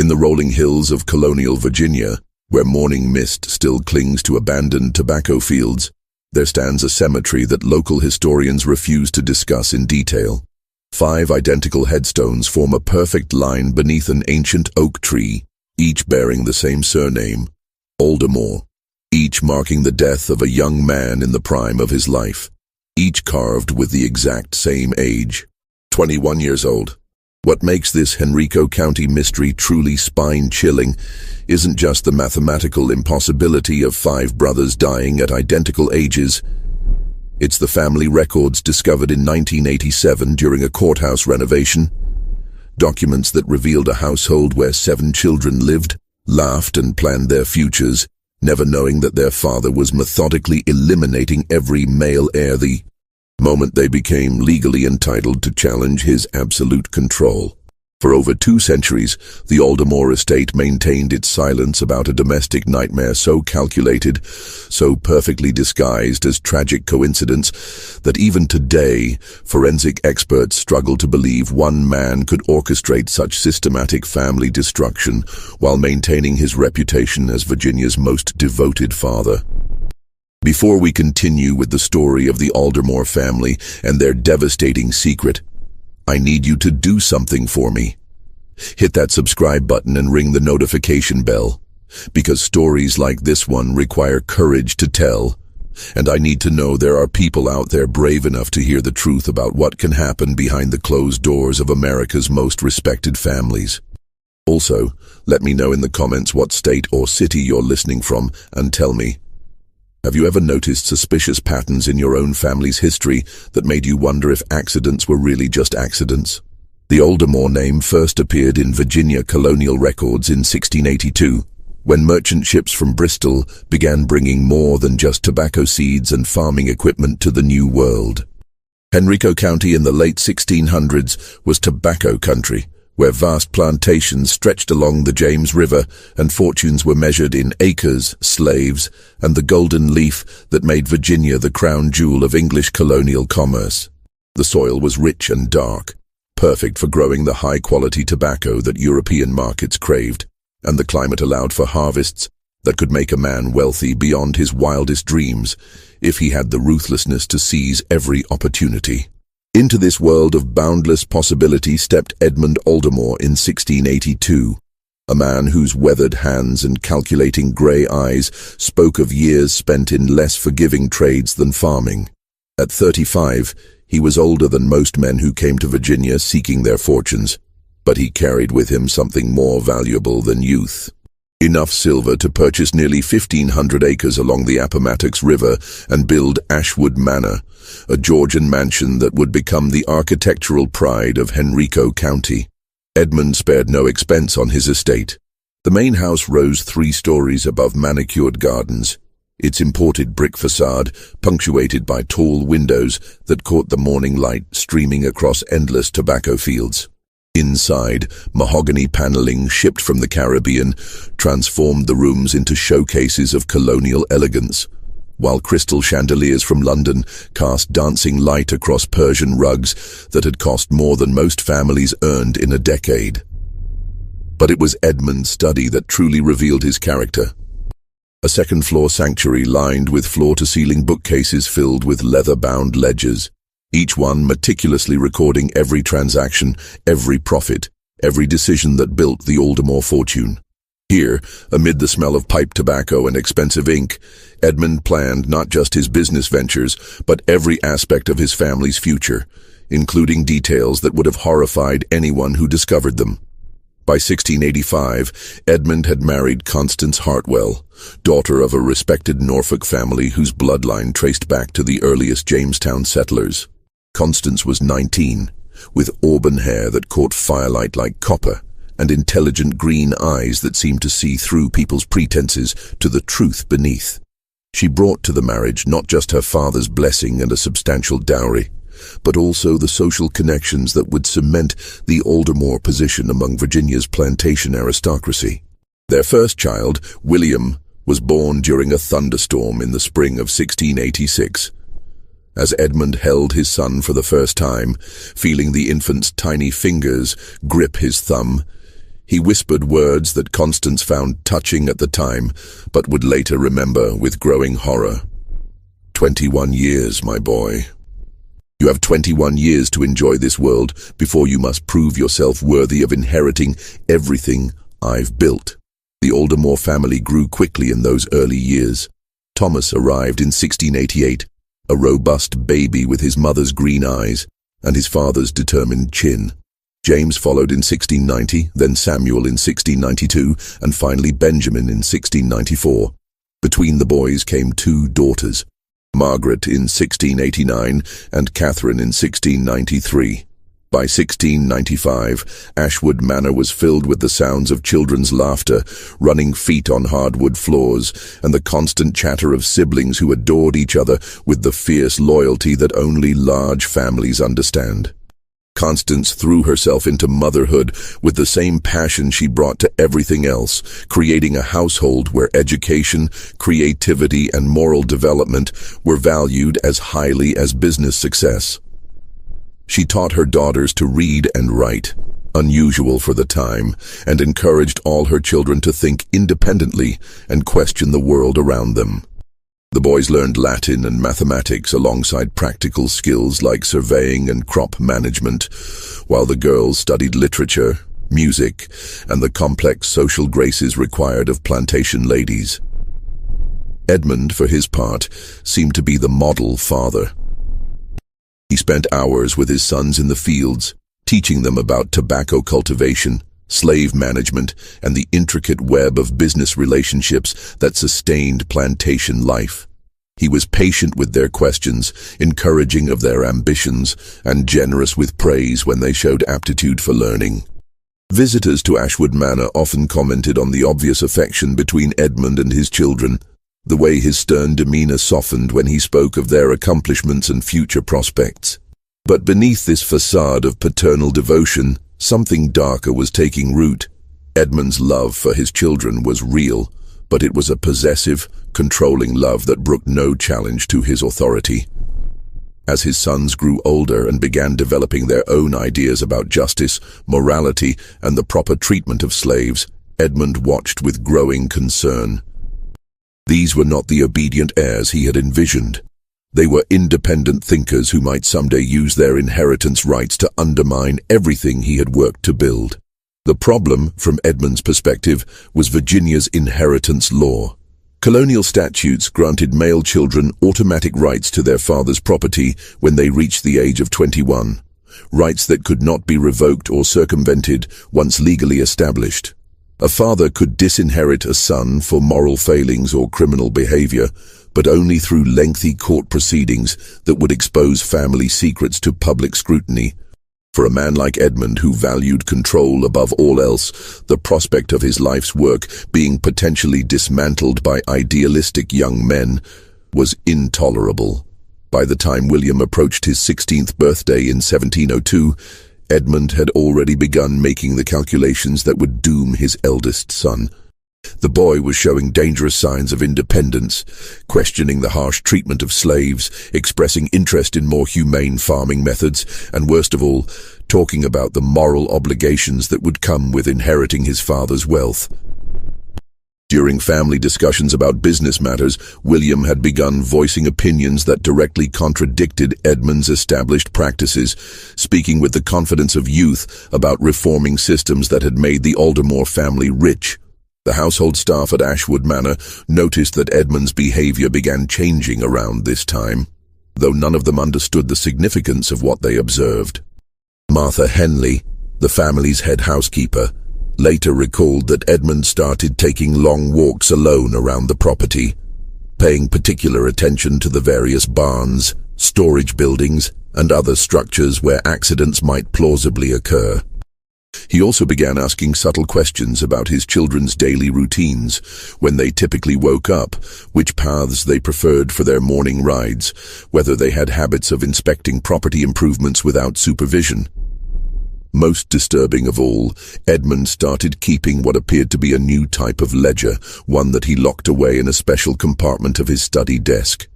In the rolling hills of colonial Virginia, where morning mist still clings to abandoned tobacco fields, there stands a cemetery that local historians refuse to discuss in detail. 5 identical headstones form a perfect line beneath an ancient oak tree, each bearing the same surname, Aldermore, each marking the death of a young man in the prime of his life, each carved with the exact same age, 21 years old. What makes this Henrico County mystery truly spine-chilling isn't just the mathematical impossibility of 5 brothers dying at identical ages. It's the family records discovered in 1987 during a courthouse renovation. Documents that revealed a household where 7 children lived, laughed and planned their futures, never knowing that their father was methodically eliminating every male heir the moment they became legally entitled to challenge his absolute control. For over 2 centuries, the Aldermore estate maintained its silence about a domestic nightmare so calculated, so perfectly disguised as tragic coincidence, that even today, forensic experts struggle to believe one man could orchestrate such systematic family destruction while maintaining his reputation as Virginia's most devoted father. Before we continue with the story of the Aldermore family and their devastating secret, I need you to do something for me. Hit that subscribe button and ring the notification bell, because stories like this one require courage to tell, and I need to know there are people out there brave enough to hear the truth about what can happen behind the closed doors of America's most respected families. Also, let me know in the comments what state or city you're listening from, and tell me, have you ever noticed suspicious patterns in your own family's history that made you wonder if accidents were really just accidents? The Aldermore name first appeared in Virginia colonial records in 1682, when merchant ships from Bristol began bringing more than just tobacco seeds and farming equipment to the New World. Henrico County in the late 1600s was tobacco country, where vast plantations stretched along the James River and fortunes were measured in acres, slaves, and the golden leaf that made Virginia the crown jewel of English colonial commerce. The soil was rich and dark, perfect for growing the high-quality tobacco that European markets craved, and the climate allowed for harvests that could make a man wealthy beyond his wildest dreams if he had the ruthlessness to seize every opportunity. Into this world of boundless possibility stepped Edmund Aldermore in 1682, a man whose weathered hands and calculating grey eyes spoke of years spent in less forgiving trades than farming. At 35, he was older than most men who came to Virginia seeking their fortunes, but he carried with him something more valuable than youth. Enough silver to purchase nearly 1,500 acres along the Appomattox River and build Ashwood Manor, a Georgian mansion that would become the architectural pride of Henrico County. Edmund spared no expense on his estate. The main house rose 3 stories above manicured gardens, its imported brick facade punctuated by tall windows that caught the morning light streaming across endless tobacco fields. Inside, mahogany paneling shipped from the Caribbean transformed the rooms into showcases of colonial elegance, while crystal chandeliers from London cast dancing light across Persian rugs that had cost more than most families earned in a decade. But it was Edmund's study that truly revealed his character. A second-floor sanctuary lined with floor-to-ceiling bookcases filled with leather-bound ledgers, each one meticulously recording every transaction, every profit, every decision that built the Aldermore fortune. Here, amid the smell of pipe tobacco and expensive ink, Edmund planned not just his business ventures, but every aspect of his family's future, including details that would have horrified anyone who discovered them. By 1685, Edmund had married Constance Hartwell, daughter of a respected Norfolk family whose bloodline traced back to the earliest Jamestown settlers. Constance was 19, with auburn hair that caught firelight like copper, and intelligent green eyes that seemed to see through people's pretenses to the truth beneath. She brought to the marriage not just her father's blessing and a substantial dowry, but also the social connections that would cement the Aldermore position among Virginia's plantation aristocracy. Their first child, William, was born during a thunderstorm in the spring of 1686. As Edmund held his son for the first time, feeling the infant's tiny fingers grip his thumb, He whispered words that Constance found touching at the time, but would later remember with growing horror. 21 years, my boy. You have 21 years to enjoy this world before you must prove yourself worthy of inheriting everything I've built. The Aldermore family grew quickly in those early years. Thomas arrived in 1688, a robust baby with his mother's green eyes and his father's determined chin. James followed in 1690, then Samuel in 1692, and finally Benjamin in 1694. Between the boys came two daughters, Margaret in 1689 and Catherine in 1693. By 1695, Ashwood Manor was filled with the sounds of children's laughter, running feet on hardwood floors, and the constant chatter of siblings who adored each other with the fierce loyalty that only large families understand. Constance threw herself into motherhood with the same passion she brought to everything else, creating a household where education, creativity, and moral development were valued as highly as business success. She taught her daughters to read and write, unusual for the time, and encouraged all her children to think independently and question the world around them. The boys learned Latin and mathematics alongside practical skills like surveying and crop management, while the girls studied literature, music, and the complex social graces required of plantation ladies. Edmund, for his part, seemed to be the model father. He spent hours with his sons in the fields, teaching them about tobacco cultivation, slave management, and the intricate web of business relationships that sustained plantation life. He was patient with their questions, encouraging of their ambitions, and generous with praise when they showed aptitude for learning. Visitors to Ashwood Manor often commented on the obvious affection between Edmund and his children, the way his stern demeanor softened when he spoke of their accomplishments and future prospects. But beneath this facade of paternal devotion, something darker was taking root. Edmund's love for his children was real, but it was a possessive, controlling love that brooked no challenge to his authority. As his sons grew older and began developing their own ideas about justice, morality, and the proper treatment of slaves, Edmund watched with growing concern. These were not the obedient heirs he had envisioned. They were independent thinkers who might someday use their inheritance rights to undermine everything he had worked to build. The problem, from Edmund's perspective, was Virginia's inheritance law. Colonial statutes granted male children automatic rights to their father's property when they reached the age of 21, rights that could not be revoked or circumvented once legally established. A father could disinherit a son for moral failings or criminal behavior, but only through lengthy court proceedings that would expose family secrets to public scrutiny. For a man like Edmund, who valued control above all else, the prospect of his life's work being potentially dismantled by idealistic young men was intolerable. By the time William approached his 16th birthday in 1702, Edmund had already begun making the calculations that would doom his eldest son. The boy was showing dangerous signs of independence, questioning the harsh treatment of slaves, expressing interest in more humane farming methods, and worst of all, talking about the moral obligations that would come with inheriting his father's wealth. During family discussions about business matters, William had begun voicing opinions that directly contradicted Edmund's established practices, speaking with the confidence of youth about reforming systems that had made the Aldermore family rich. The household staff at Ashwood Manor noticed that Edmund's behavior began changing around this time, though none of them understood the significance of what they observed. Martha Henley, the family's head housekeeper, later recalled that Edmund started taking long walks alone around the property, paying particular attention to the various barns, storage buildings, and other structures where accidents might plausibly occur. He also began asking subtle questions about his children's daily routines, when they typically woke up, which paths they preferred for their morning rides, whether they had habits of inspecting property improvements without supervision. Most disturbing of all, Edmund started keeping what appeared to be a new type of ledger, one that he locked away in a special compartment of his study desk.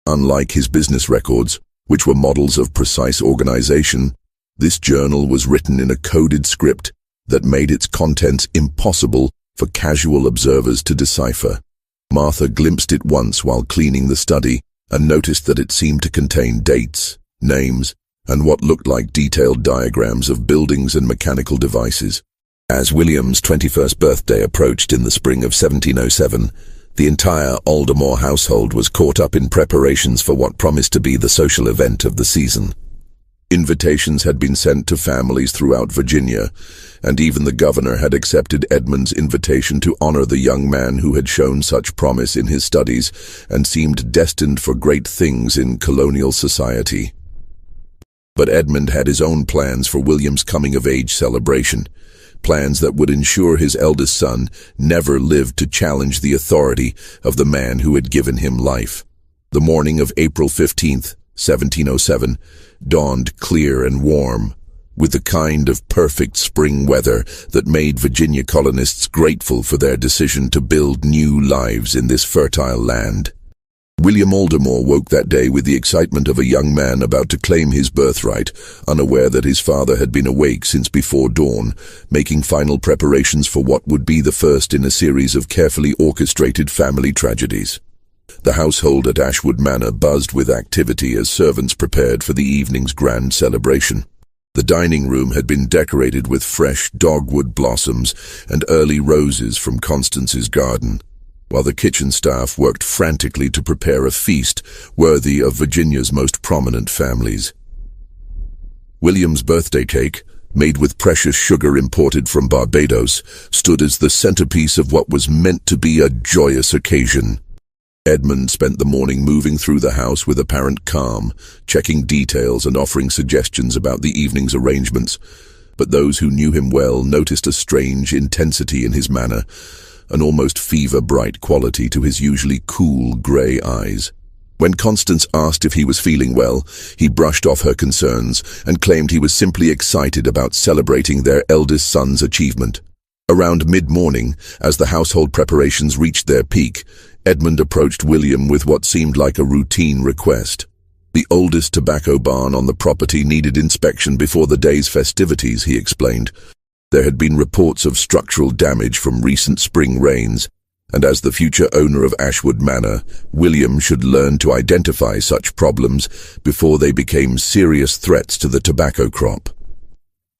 Unlike his business records, which were models of precise organization, this journal was written in a coded script that made its contents impossible for casual observers to decipher. Martha glimpsed it once while cleaning the study and noticed that it seemed to contain dates, names, and what looked like detailed diagrams of buildings and mechanical devices. As William's 21st birthday approached in the spring of 1707, the entire Aldermore household was caught up in preparations for what promised to be the social event of the season. Invitations had been sent to families throughout Virginia, and even the governor had accepted Edmund's invitation to honor the young man who had shown such promise in his studies and seemed destined for great things in colonial society. But Edmund had his own plans for William's coming-of-age celebration, plans that would ensure his eldest son never lived to challenge the authority of the man who had given him life. The morning of April 15th, 1707, dawned clear and warm, with the kind of perfect spring weather that made Virginia colonists grateful for their decision to build new lives in this fertile land. William Aldermore woke that day with the excitement of a young man about to claim his birthright, unaware that his father had been awake since before dawn, making final preparations for what would be the first in a series of carefully orchestrated family tragedies. The household at Ashwood Manor buzzed with activity as servants prepared for the evening's grand celebration. The dining room had been decorated with fresh dogwood blossoms and early roses from Constance's garden, while the kitchen staff worked frantically to prepare a feast worthy of Virginia's most prominent families. William's birthday cake, made with precious sugar imported from Barbados, stood as the centerpiece of what was meant to be a joyous occasion. Edmund spent the morning moving through the house with apparent calm, checking details and offering suggestions about the evening's arrangements, but those who knew him well noticed a strange intensity in his manner, an almost fever-bright quality to his usually cool grey eyes. When Constance asked if he was feeling well, he brushed off her concerns and claimed he was simply excited about celebrating their eldest son's achievement. Around mid-morning, as the household preparations reached their peak, Edmund approached William with what seemed like a routine request. The oldest tobacco barn on the property needed inspection before the day's festivities, he explained. There had been reports of structural damage from recent spring rains, and as the future owner of Ashwood Manor, William should learn to identify such problems before they became serious threats to the tobacco crop.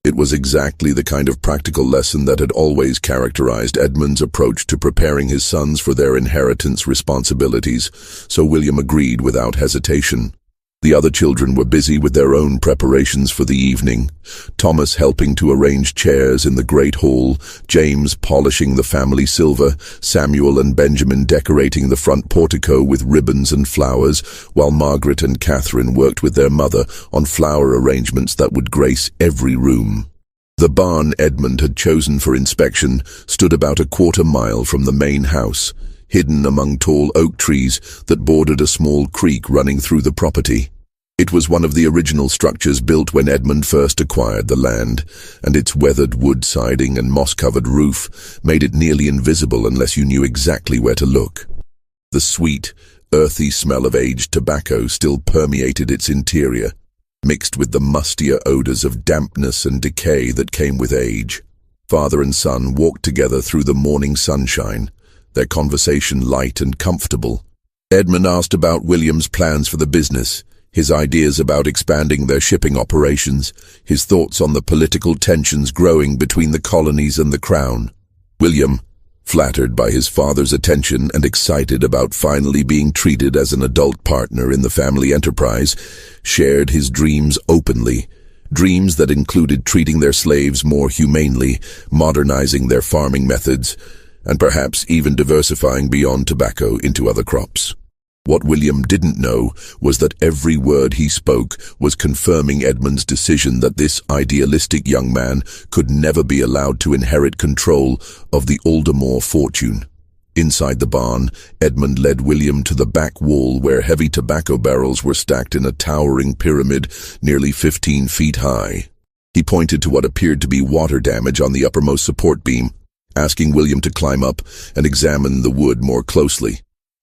It was exactly the kind of practical lesson that had always characterized Edmund's approach to preparing his sons for their inheritance responsibilities, so William agreed without hesitation. The other children were busy with their own preparations for the evening, Thomas helping to arrange chairs in the great hall, James polishing the family silver, Samuel and Benjamin decorating the front portico with ribbons and flowers, while Margaret and Catherine worked with their mother on flower arrangements that would grace every room. The barn Edmund had chosen for inspection stood about a quarter-mile from the main house, hidden among tall oak trees that bordered a small creek running through the property. It was one of the original structures built when Edmund first acquired the land, and its weathered wood siding and moss-covered roof made it nearly invisible unless you knew exactly where to look. The sweet, earthy smell of aged tobacco still permeated its interior, mixed with the mustier odors of dampness and decay that came with age. Father and son walked together through the morning sunshine, their conversation light and comfortable. Edmund asked about William's plans for the business, his ideas about expanding their shipping operations, his thoughts on the political tensions growing between the colonies and the crown. William, flattered by his father's attention and excited about finally being treated as an adult partner in the family enterprise, shared his dreams openly, dreams that included treating their slaves more humanely, modernizing their farming methods, and perhaps even diversifying beyond tobacco into other crops. What William didn't know was that every word he spoke was confirming Edmund's decision that this idealistic young man could never be allowed to inherit control of the Aldermore fortune. Inside the barn, Edmund led William to the back wall where heavy tobacco barrels were stacked in a towering pyramid nearly 15 feet high. He pointed to what appeared to be water damage on the uppermost support beam, asking William to climb up and examine the wood more closely.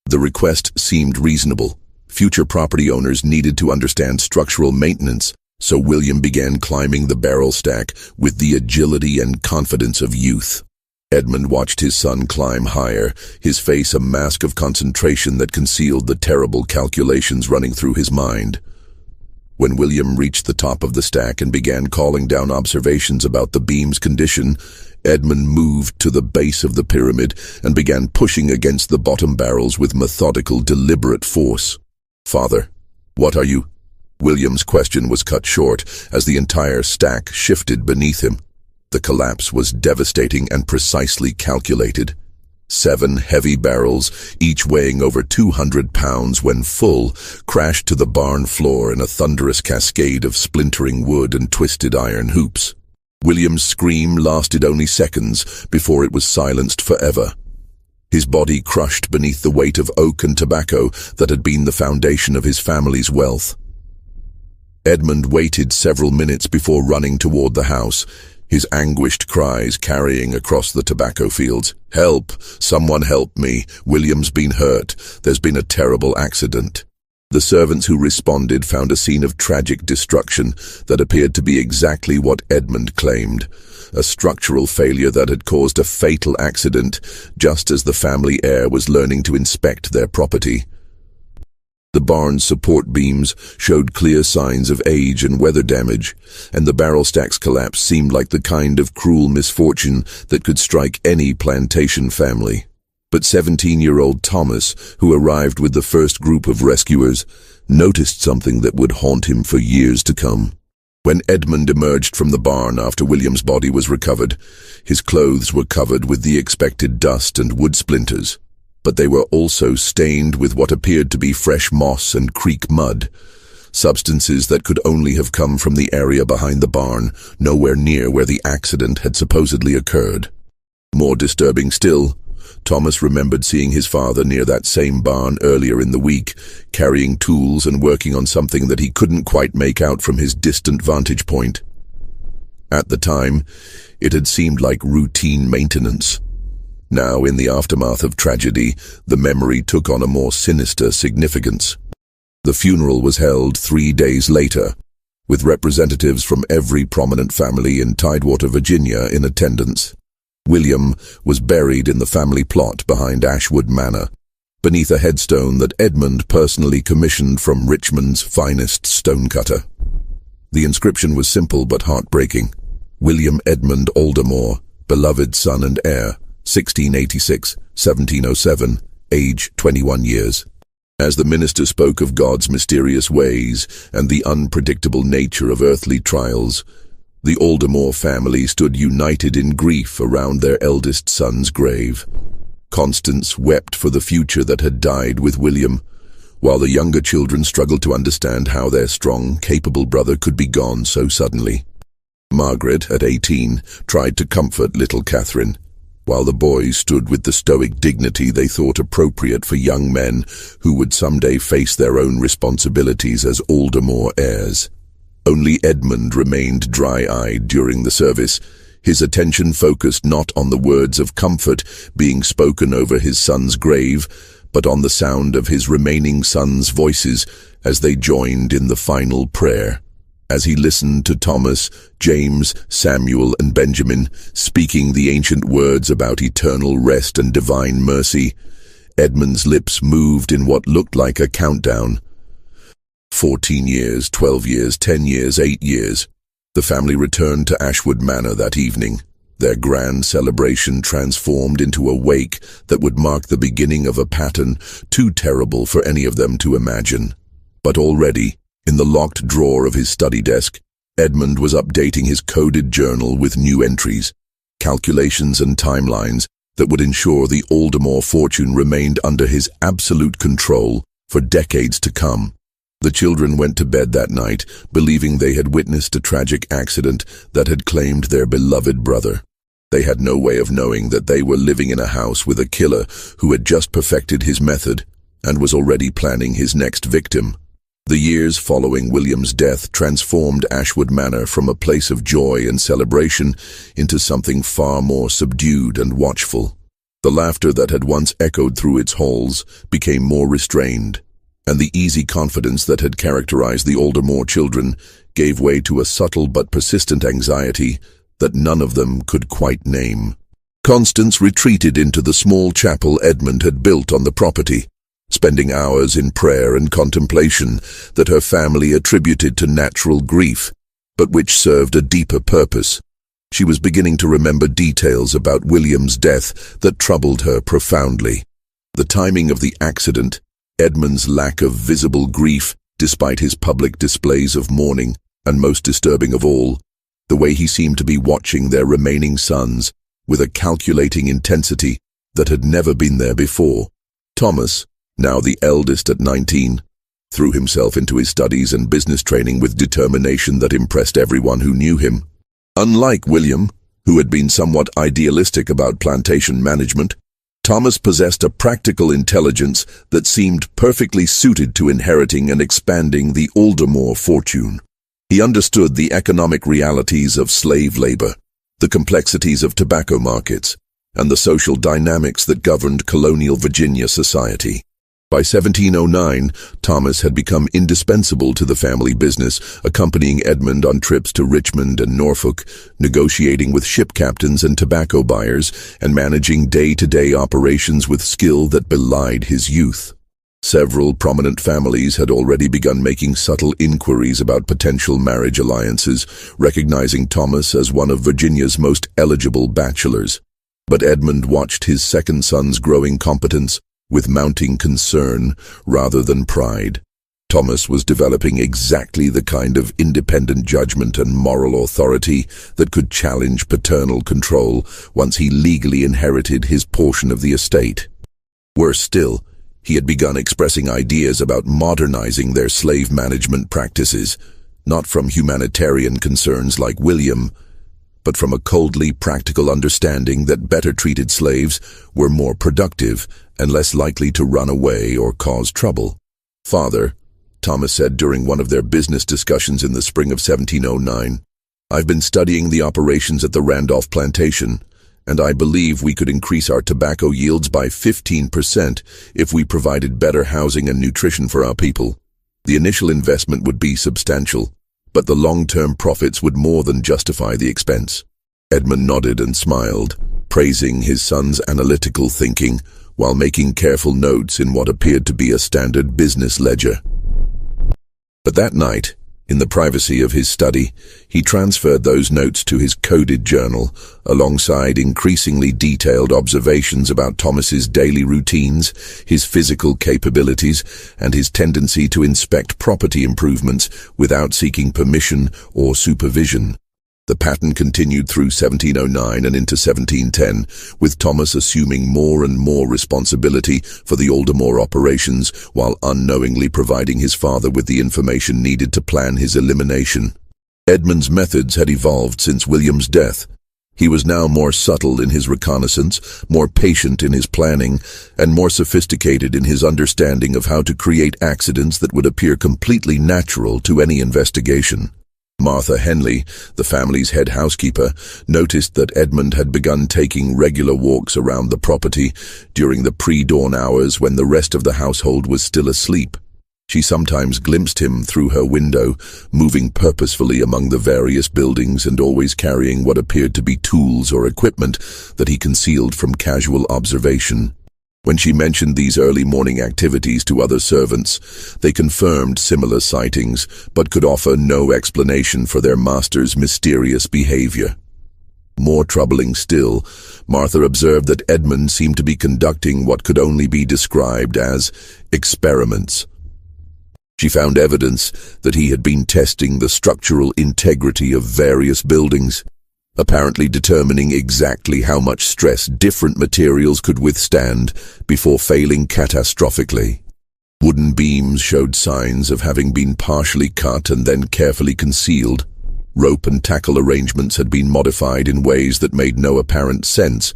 The request seemed reasonable. Future property owners needed to understand structural maintenance So William began climbing the barrel stack with the agility and confidence of youth. Edmund watched his son climb higher, his face a mask of concentration that concealed the terrible calculations running through his mind. When William reached the top of the stack and began calling down observations about the beam's condition, Edmund moved to the base of the pyramid and began pushing against the bottom barrels with methodical, deliberate force. "Father, what are you?" William's question was cut short as the entire stack shifted beneath him. The collapse was devastating and precisely calculated. 7 heavy barrels, each weighing over 200 pounds when full, crashed to the barn floor in a thunderous cascade of splintering wood and twisted iron hoops. William's scream lasted only seconds before it was silenced forever. His body crushed beneath the weight of oak and tobacco that had been the foundation of his family's wealth. Edmund waited several minutes before running toward the house, his anguished cries carrying across the tobacco fields. "Help! Someone help me! William's been hurt. There's been a terrible accident." The servants who responded found a scene of tragic destruction that appeared to be exactly what Edmund claimed, a structural failure that had caused a fatal accident just as the family heir was learning to inspect their property. The barn's support beams showed clear signs of age and weather damage, and the barrel stack's collapse seemed like the kind of cruel misfortune that could strike any plantation family. But 17-year-old Thomas, who arrived with the first group of rescuers, noticed something that would haunt him for years to come. When Edmund emerged from the barn after William's body was recovered, his clothes were covered with the expected dust and wood splinters, but they were also stained with what appeared to be fresh moss and creek mud, substances that could only have come from the area behind the barn, nowhere near where the accident had supposedly occurred. More disturbing still, Thomas remembered seeing his father near that same barn earlier in the week, carrying tools and working on something that he couldn't quite make out from his distant vantage point. At the time, it had seemed like routine maintenance. Now, in the aftermath of tragedy, the memory took on a more sinister significance. The funeral was held 3 days later, with representatives from every prominent family in Tidewater, Virginia in attendance. William was buried in the family plot behind Ashwood Manor, beneath a headstone that Edmund personally commissioned from Richmond's finest stonecutter. The inscription was simple but heartbreaking. William Edmund Aldermore, beloved son and heir, 1686-1707, age 21 years. As the minister spoke of God's mysterious ways and the unpredictable nature of earthly trials, the Aldermore family stood united in grief around their eldest son's grave. Constance wept for the future that had died with William, while the younger children struggled to understand how their strong, capable brother could be gone so suddenly. Margaret, at 18, tried to comfort little Catherine, while the boys stood with the stoic dignity they thought appropriate for young men who would someday face their own responsibilities as Aldermore heirs. Only Edmund remained dry-eyed during the service, his attention focused not on the words of comfort being spoken over his son's grave, but on the sound of his remaining sons' voices as they joined in the final prayer. As he listened to Thomas, James, Samuel, and Benjamin speaking the ancient words about eternal rest and divine mercy, Edmund's lips moved in what looked like a countdown. 14 years, 12 years, 10 years, 8 years. The family returned to Ashwood Manor that evening, their grand celebration transformed into a wake that would mark the beginning of a pattern too terrible for any of them to imagine. But already, in the locked drawer of his study desk, Edmund was updating his coded journal with new entries, calculations and timelines that would ensure the Aldermore fortune remained under his absolute control for decades to come. The children went to bed that night, believing they had witnessed a tragic accident that had claimed their beloved brother. They had no way of knowing that they were living in a house with a killer who had just perfected his method and was already planning his next victim. The years following William's death transformed Ashwood Manor from a place of joy and celebration into something far more subdued and watchful. The laughter that had once echoed through its halls became more restrained, and the easy confidence that had characterized the Aldermore children gave way to a subtle but persistent anxiety that none of them could quite name. Constance retreated into the small chapel Edmund had built on the property, spending hours in prayer and contemplation that her family attributed to natural grief, but which served a deeper purpose. She was beginning to remember details about William's death that troubled her profoundly. The timing of the accident, Edmund's lack of visible grief despite his public displays of mourning, and most disturbing of all, the way he seemed to be watching their remaining sons with a calculating intensity that had never been there before. Thomas, now the eldest at 19, threw himself into his studies and business training with determination that impressed everyone who knew him. Unlike William, who had been somewhat idealistic about plantation management, Thomas possessed a practical intelligence that seemed perfectly suited to inheriting and expanding the Aldermore fortune. He understood the economic realities of slave labor, the complexities of tobacco markets, and the social dynamics that governed colonial Virginia society. By 1709, Thomas had become indispensable to the family business, accompanying Edmund on trips to Richmond and Norfolk, negotiating with ship captains and tobacco buyers, and managing day-to-day operations with skill that belied his youth. Several prominent families had already begun making subtle inquiries about potential marriage alliances, recognizing Thomas as one of Virginia's most eligible bachelors. But Edmund watched his second son's growing competence with mounting concern rather than pride. Thomas was developing exactly the kind of independent judgment and moral authority that could challenge paternal control once he legally inherited his portion of the estate. Worse still, he had begun expressing ideas about modernizing their slave management practices, not from humanitarian concerns like William, but from a coldly practical understanding that better treated slaves were more productive and less likely to run away or cause trouble. "Father," Thomas said during one of their business discussions in the spring of 1709, "I've been studying the operations at the Randolph plantation, and I believe we could increase our tobacco yields by 15% if we provided better housing and nutrition for our people. The initial investment would be substantial, but the long-term profits would more than justify the expense." Edmund nodded and smiled, praising his son's analytical thinking while making careful notes in what appeared to be a standard business ledger. But that night, in the privacy of his study, he transferred those notes to his coded journal, alongside increasingly detailed observations about Thomas's daily routines, his physical capabilities, and his tendency to inspect property improvements without seeking permission or supervision. The pattern continued through 1709 and into 1710, with Thomas assuming more and more responsibility for the Aldermore operations while unknowingly providing his father with the information needed to plan his elimination. Edmund's methods had evolved since William's death. He was now more subtle in his reconnaissance, more patient in his planning, and more sophisticated in his understanding of how to create accidents that would appear completely natural to any investigation. Martha Henley, the family's head housekeeper, noticed that Edmund had begun taking regular walks around the property during the pre-dawn hours when the rest of the household was still asleep. She sometimes glimpsed him through her window, moving purposefully among the various buildings and always carrying what appeared to be tools or equipment that he concealed from casual observation. When she mentioned these early morning activities to other servants, they confirmed similar sightings, but could offer no explanation for their master's mysterious behavior. More troubling still, Martha observed that Edmund seemed to be conducting what could only be described as experiments. She found evidence that he had been testing the structural integrity of various buildings, apparently determining exactly how much stress different materials could withstand before failing catastrophically. Wooden beams showed signs of having been partially cut and then carefully concealed. Rope and tackle arrangements had been modified in ways that made no apparent sense,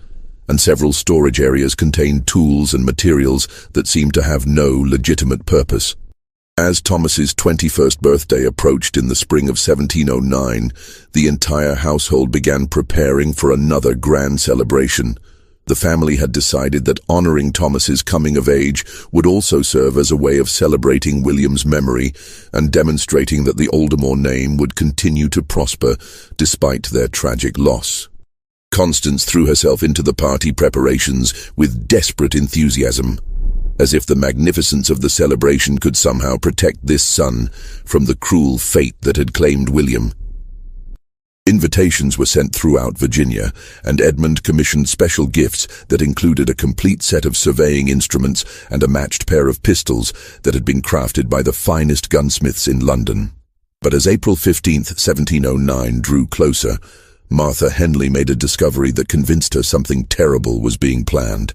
and several storage areas contained tools and materials that seemed to have no legitimate purpose. As Thomas's 21st birthday approached in the spring of 1709, the entire household began preparing for another grand celebration, The family had decided that honoring Thomas's coming of age would also serve as a way of celebrating William's memory and demonstrating that the Aldermore name would continue to prosper despite their tragic loss. Constance threw herself into the party preparations with desperate enthusiasm, as if the magnificence of the celebration could somehow protect this son from the cruel fate that had claimed William. Invitations were sent throughout Virginia, and Edmund commissioned special gifts that included a complete set of surveying instruments and a matched pair of pistols that had been crafted by the finest gunsmiths in London. But as April 15, 1709 drew closer, Martha Henley made a discovery that convinced her something terrible was being planned.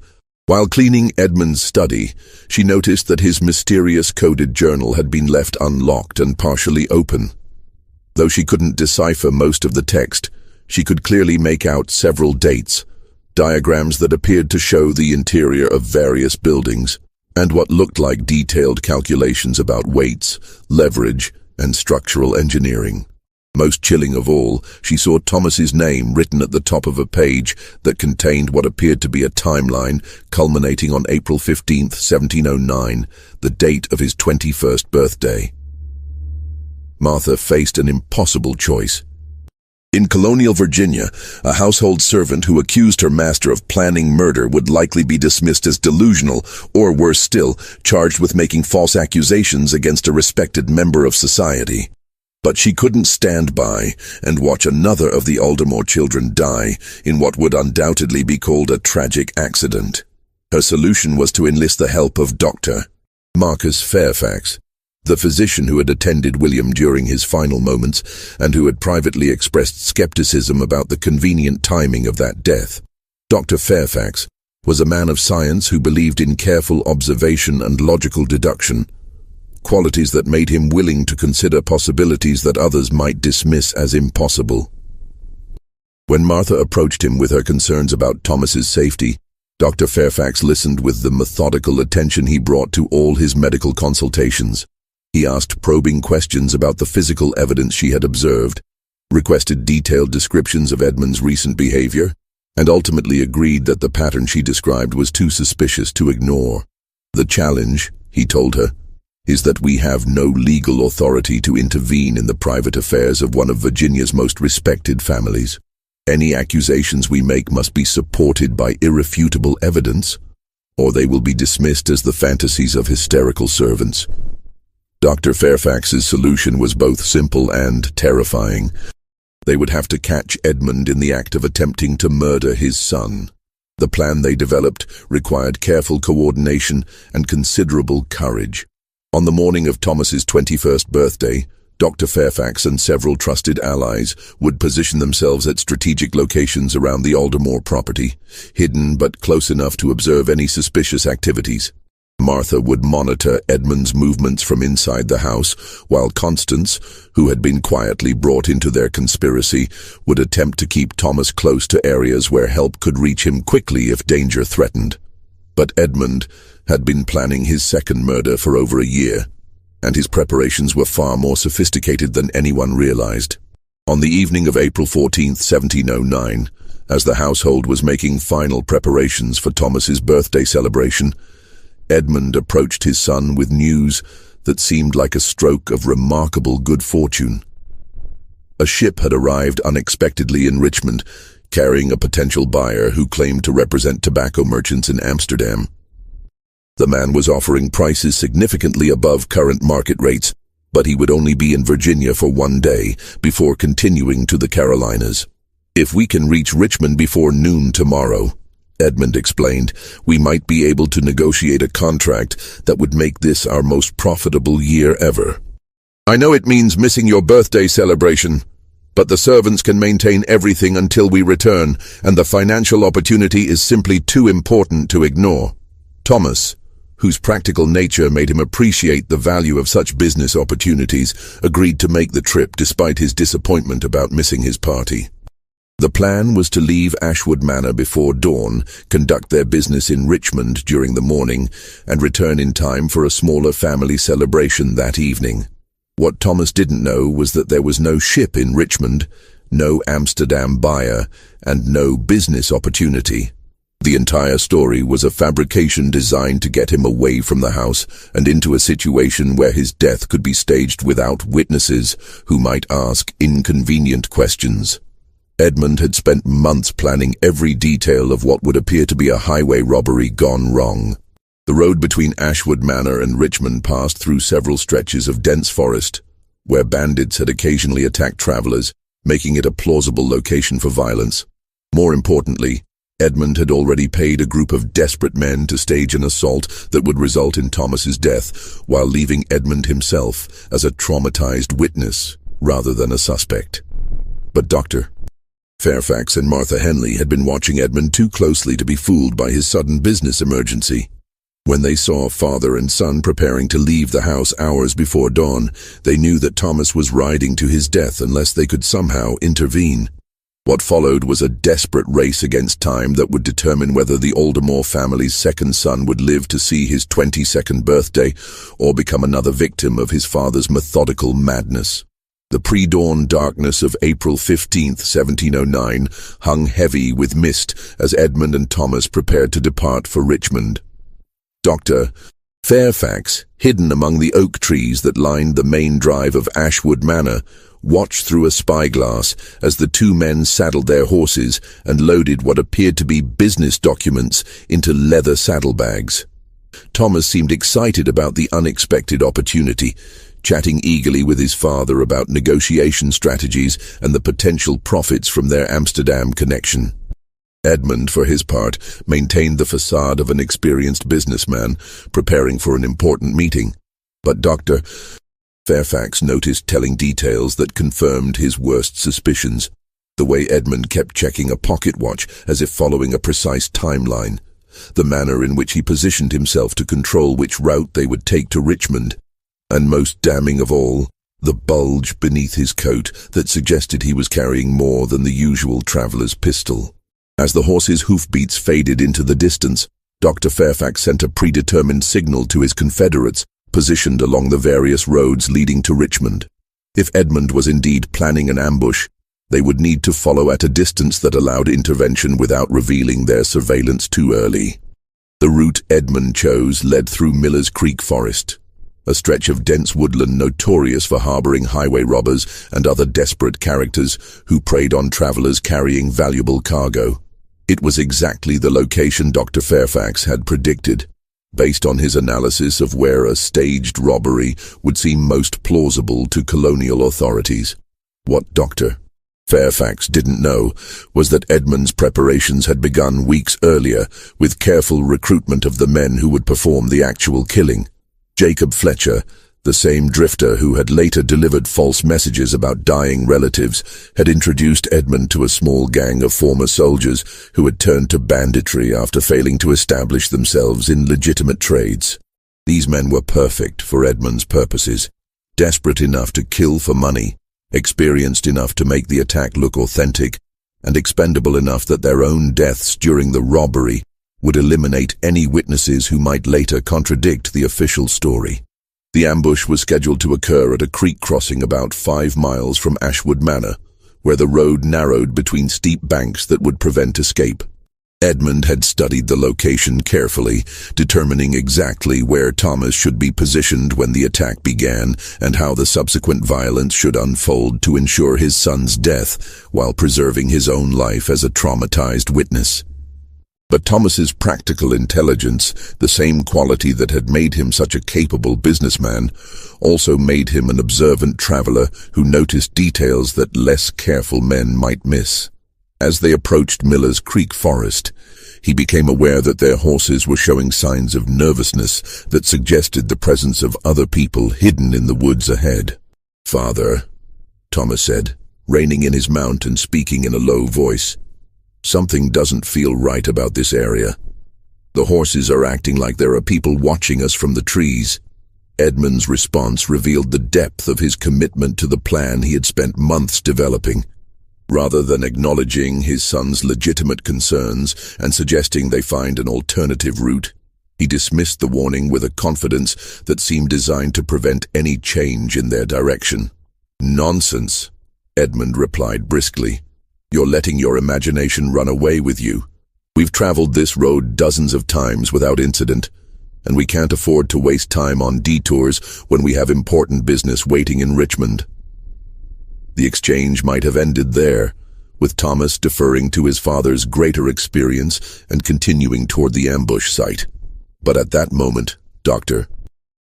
While cleaning Edmund's study, she noticed that his mysterious coded journal had been left unlocked and partially open. Though she couldn't decipher most of the text, she could clearly make out several dates, diagrams that appeared to show the interior of various buildings, and what looked like detailed calculations about weights, leverage, and structural engineering. Most chilling of all, she saw Thomas's name written at the top of a page that contained what appeared to be a timeline culminating on April 15, 1709, the date of his 21st birthday. Martha faced an impossible choice. In colonial Virginia, a household servant who accused her master of planning murder would likely be dismissed as delusional, or worse still, charged with making false accusations against a respected member of society. But she couldn't stand by and watch another of the Aldermore children die in what would undoubtedly be called a tragic accident. Her solution was to enlist the help of Dr. Marcus Fairfax, the physician who had attended William during his final moments and who had privately expressed skepticism about the convenient timing of that death. Dr. Fairfax was a man of science who believed in careful observation and logical deduction, qualities that made him willing to consider possibilities that others might dismiss as impossible. When Martha approached him with her concerns about Thomas's safety, Dr. Fairfax listened with the methodical attention he brought to all his medical consultations. He asked probing questions about the physical evidence she had observed, requested detailed descriptions of Edmund's recent behavior, and ultimately agreed that the pattern she described was too suspicious to ignore. "The challenge," he told her, "is that we have no legal authority to intervene in the private affairs of one of Virginia's most respected families. Any accusations we make must be supported by irrefutable evidence, or they will be dismissed as the fantasies of hysterical servants." Dr. Fairfax's solution was both simple and terrifying. They would have to catch Edmund in the act of attempting to murder his son. The plan they developed required careful coordination and considerable courage. On the morning of Thomas's 21st birthday, Dr. Fairfax and several trusted allies would position themselves at strategic locations around the Aldermore property, hidden but close enough to observe any suspicious activities. Martha would monitor Edmund's movements from inside the house, while Constance, who had been quietly brought into their conspiracy, would attempt to keep Thomas close to areas where help could reach him quickly if danger threatened. But Edmund had been planning his second murder for over a year, and his preparations were far more sophisticated than anyone realized. On the evening of April 14, 1709, as the household was making final preparations for Thomas's birthday celebration, Edmund approached his son with news that seemed like a stroke of remarkable good fortune. A ship had arrived unexpectedly in Richmond, carrying a potential buyer who claimed to represent tobacco merchants in Amsterdam. The man was offering prices significantly above current market rates, but he would only be in Virginia for one day before continuing to the Carolinas. "If we can reach Richmond before noon tomorrow," Edmund explained, "we might be able to negotiate a contract that would make this our most profitable year ever. I know it means missing your birthday celebration, but the servants can maintain everything until we return, and the financial opportunity is simply too important to ignore." Thomas, whose practical nature made him appreciate the value of such business opportunities, agreed to make the trip despite his disappointment about missing his party. The plan was to leave Ashwood Manor before dawn, conduct their business in Richmond during the morning, and return in time for a smaller family celebration that evening. What Thomas didn't know was that there was no ship in Richmond, no Amsterdam buyer, and no business opportunity. The entire story was a fabrication designed to get him away from the house and into a situation where his death could be staged without witnesses who might ask inconvenient questions. Edmund had spent months planning every detail of what would appear to be a highway robbery gone wrong. The road between Ashwood Manor and Richmond passed through several stretches of dense forest, where bandits had occasionally attacked travelers, making it a plausible location for violence. More importantly, Edmund had already paid a group of desperate men to stage an assault that would result in Thomas's death, while leaving Edmund himself as a traumatized witness rather than a suspect. But Dr. Fairfax and Martha Henley had been watching Edmund too closely to be fooled by his sudden business emergency. When they saw father and son preparing to leave the house hours before dawn, they knew that Thomas was riding to his death unless they could somehow intervene. What followed was a desperate race against time that would determine whether the Aldermore family's second son would live to see his 22nd birthday or become another victim of his father's methodical madness. The pre-dawn darkness of April 15th, 1709, hung heavy with mist as Edmund and Thomas prepared to depart for Richmond. Dr. Fairfax, hidden among the oak trees that lined the main drive of Ashwood Manor, watched through a spyglass as the two men saddled their horses and loaded what appeared to be business documents into leather saddlebags. Thomas seemed excited about the unexpected opportunity, chatting eagerly with his father about negotiation strategies and the potential profits from their Amsterdam connection. Edmund, for his part, maintained the facade of an experienced businessman, preparing for an important meeting. But Dr. Fairfax noticed telling details that confirmed his worst suspicions. The way Edmund kept checking a pocket watch as if following a precise timeline. The manner in which he positioned himself to control which route they would take to Richmond. And most damning of all, the bulge beneath his coat that suggested he was carrying more than the usual traveler's pistol. As the horse's hoofbeats faded into the distance, Dr. Fairfax sent a predetermined signal to his confederates, positioned along the various roads leading to Richmond. If Edmund was indeed planning an ambush, they would need to follow at a distance that allowed intervention without revealing their surveillance too early. The route Edmund chose led through Miller's Creek Forest, a stretch of dense woodland notorious for harboring highway robbers and other desperate characters who preyed on travelers carrying valuable cargo. It was exactly the location Dr. Fairfax had predicted, based on his analysis of where a staged robbery would seem most plausible to colonial authorities. What Dr. Fairfax didn't know was that Edmund's preparations had begun weeks earlier with careful recruitment of the men who would perform the actual killing. Jacob Fletcher, the same drifter who had later delivered false messages about dying relatives, had introduced Edmund to a small gang of former soldiers who had turned to banditry after failing to establish themselves in legitimate trades. These men were perfect for Edmund's purposes, desperate enough to kill for money, experienced enough to make the attack look authentic, and expendable enough that their own deaths during the robbery would eliminate any witnesses who might later contradict the official story. The ambush was scheduled to occur at a creek crossing about 5 miles from Ashwood Manor, where the road narrowed between steep banks that would prevent escape. Edmund had studied the location carefully, determining exactly where Thomas should be positioned when the attack began and how the subsequent violence should unfold to ensure his son's death while preserving his own life as a traumatized witness. But Thomas's practical intelligence, the same quality that had made him such a capable businessman, also made him an observant traveler who noticed details that less careful men might miss. As they approached Miller's Creek Forest, he became aware that their horses were showing signs of nervousness that suggested the presence of other people hidden in the woods ahead. "Father," Thomas said, reining in his mount and speaking in a low voice, "something doesn't feel right about this area. The horses are acting like there are people watching us from the trees." Edmund's response revealed the depth of his commitment to the plan he had spent months developing. Rather than acknowledging his son's legitimate concerns and suggesting they find an alternative route, he dismissed the warning with a confidence that seemed designed to prevent any change in their direction. "Nonsense," Edmund replied briskly. "You're letting your imagination run away with you. We've traveled this road dozens of times without incident, and we can't afford to waste time on detours when we have important business waiting in Richmond." The exchange might have ended there, with Thomas deferring to his father's greater experience and continuing toward the ambush site. But at that moment, Dr.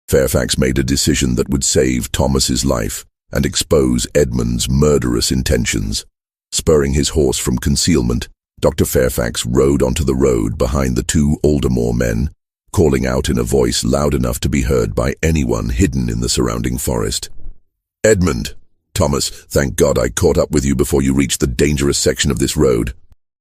Fairfax made a decision that would save Thomas's life and expose Edmund's murderous intentions. Spurring his horse from concealment, Dr. Fairfax rode onto the road behind the two Aldermore men, calling out in a voice loud enough to be heard by anyone hidden in the surrounding forest. "Edmund! Thomas, thank God I caught up with you before you reached the dangerous section of this road."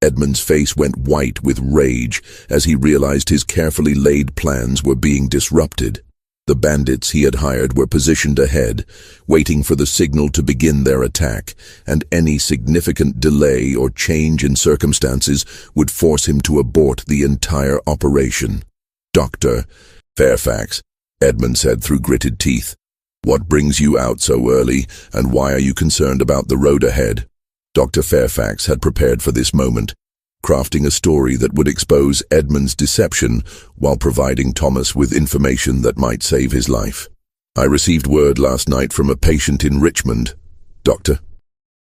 Edmund's face went white with rage as he realized his carefully laid plans were being disrupted. The bandits he had hired were positioned ahead, waiting for the signal to begin their attack, and any significant delay or change in circumstances would force him to abort the entire operation. "Dr. Fairfax," Edmund said through gritted teeth, "what brings you out so early, and why are you concerned about the road ahead?" Dr. Fairfax had prepared for this moment, crafting a story that would expose Edmund's deception while providing Thomas with information that might save his life. "I received word last night from a patient in Richmond, Dr.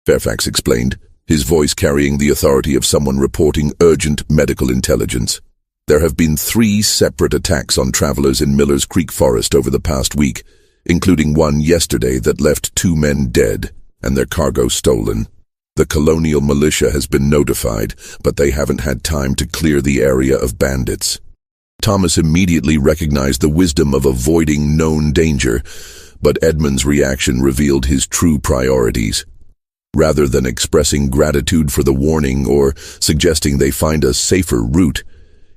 Fairfax explained, his voice carrying the authority of someone reporting urgent medical intelligence. "There have been 3 separate attacks on travelers in Miller's Creek Forest over the past week, including one yesterday that left 2 men dead and their cargo stolen. The colonial militia has been notified, but they haven't had time to clear the area of bandits." Thomas immediately recognized the wisdom of avoiding known danger, but Edmund's reaction revealed his true priorities. Rather than expressing gratitude for the warning or suggesting they find a safer route,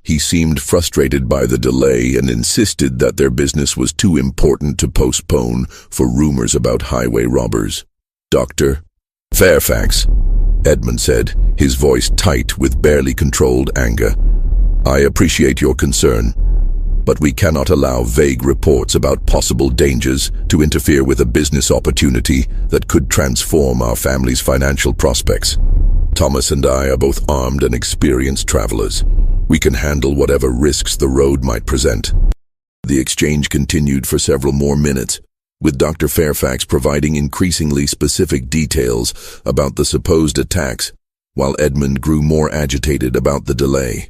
he seemed frustrated by the delay and insisted that their business was too important to postpone for rumors about highway robbers. "Dr. Fairfax," Edmund said, his voice tight with barely controlled anger, "I appreciate your concern, but we cannot allow vague reports about possible dangers to interfere with a business opportunity that could transform our family's financial prospects. Thomas and I are both armed and experienced travelers. We can handle whatever risks the road might present." The exchange continued for several more minutes, with Dr. Fairfax providing increasingly specific details about the supposed attacks, while Edmund grew more agitated about the delay.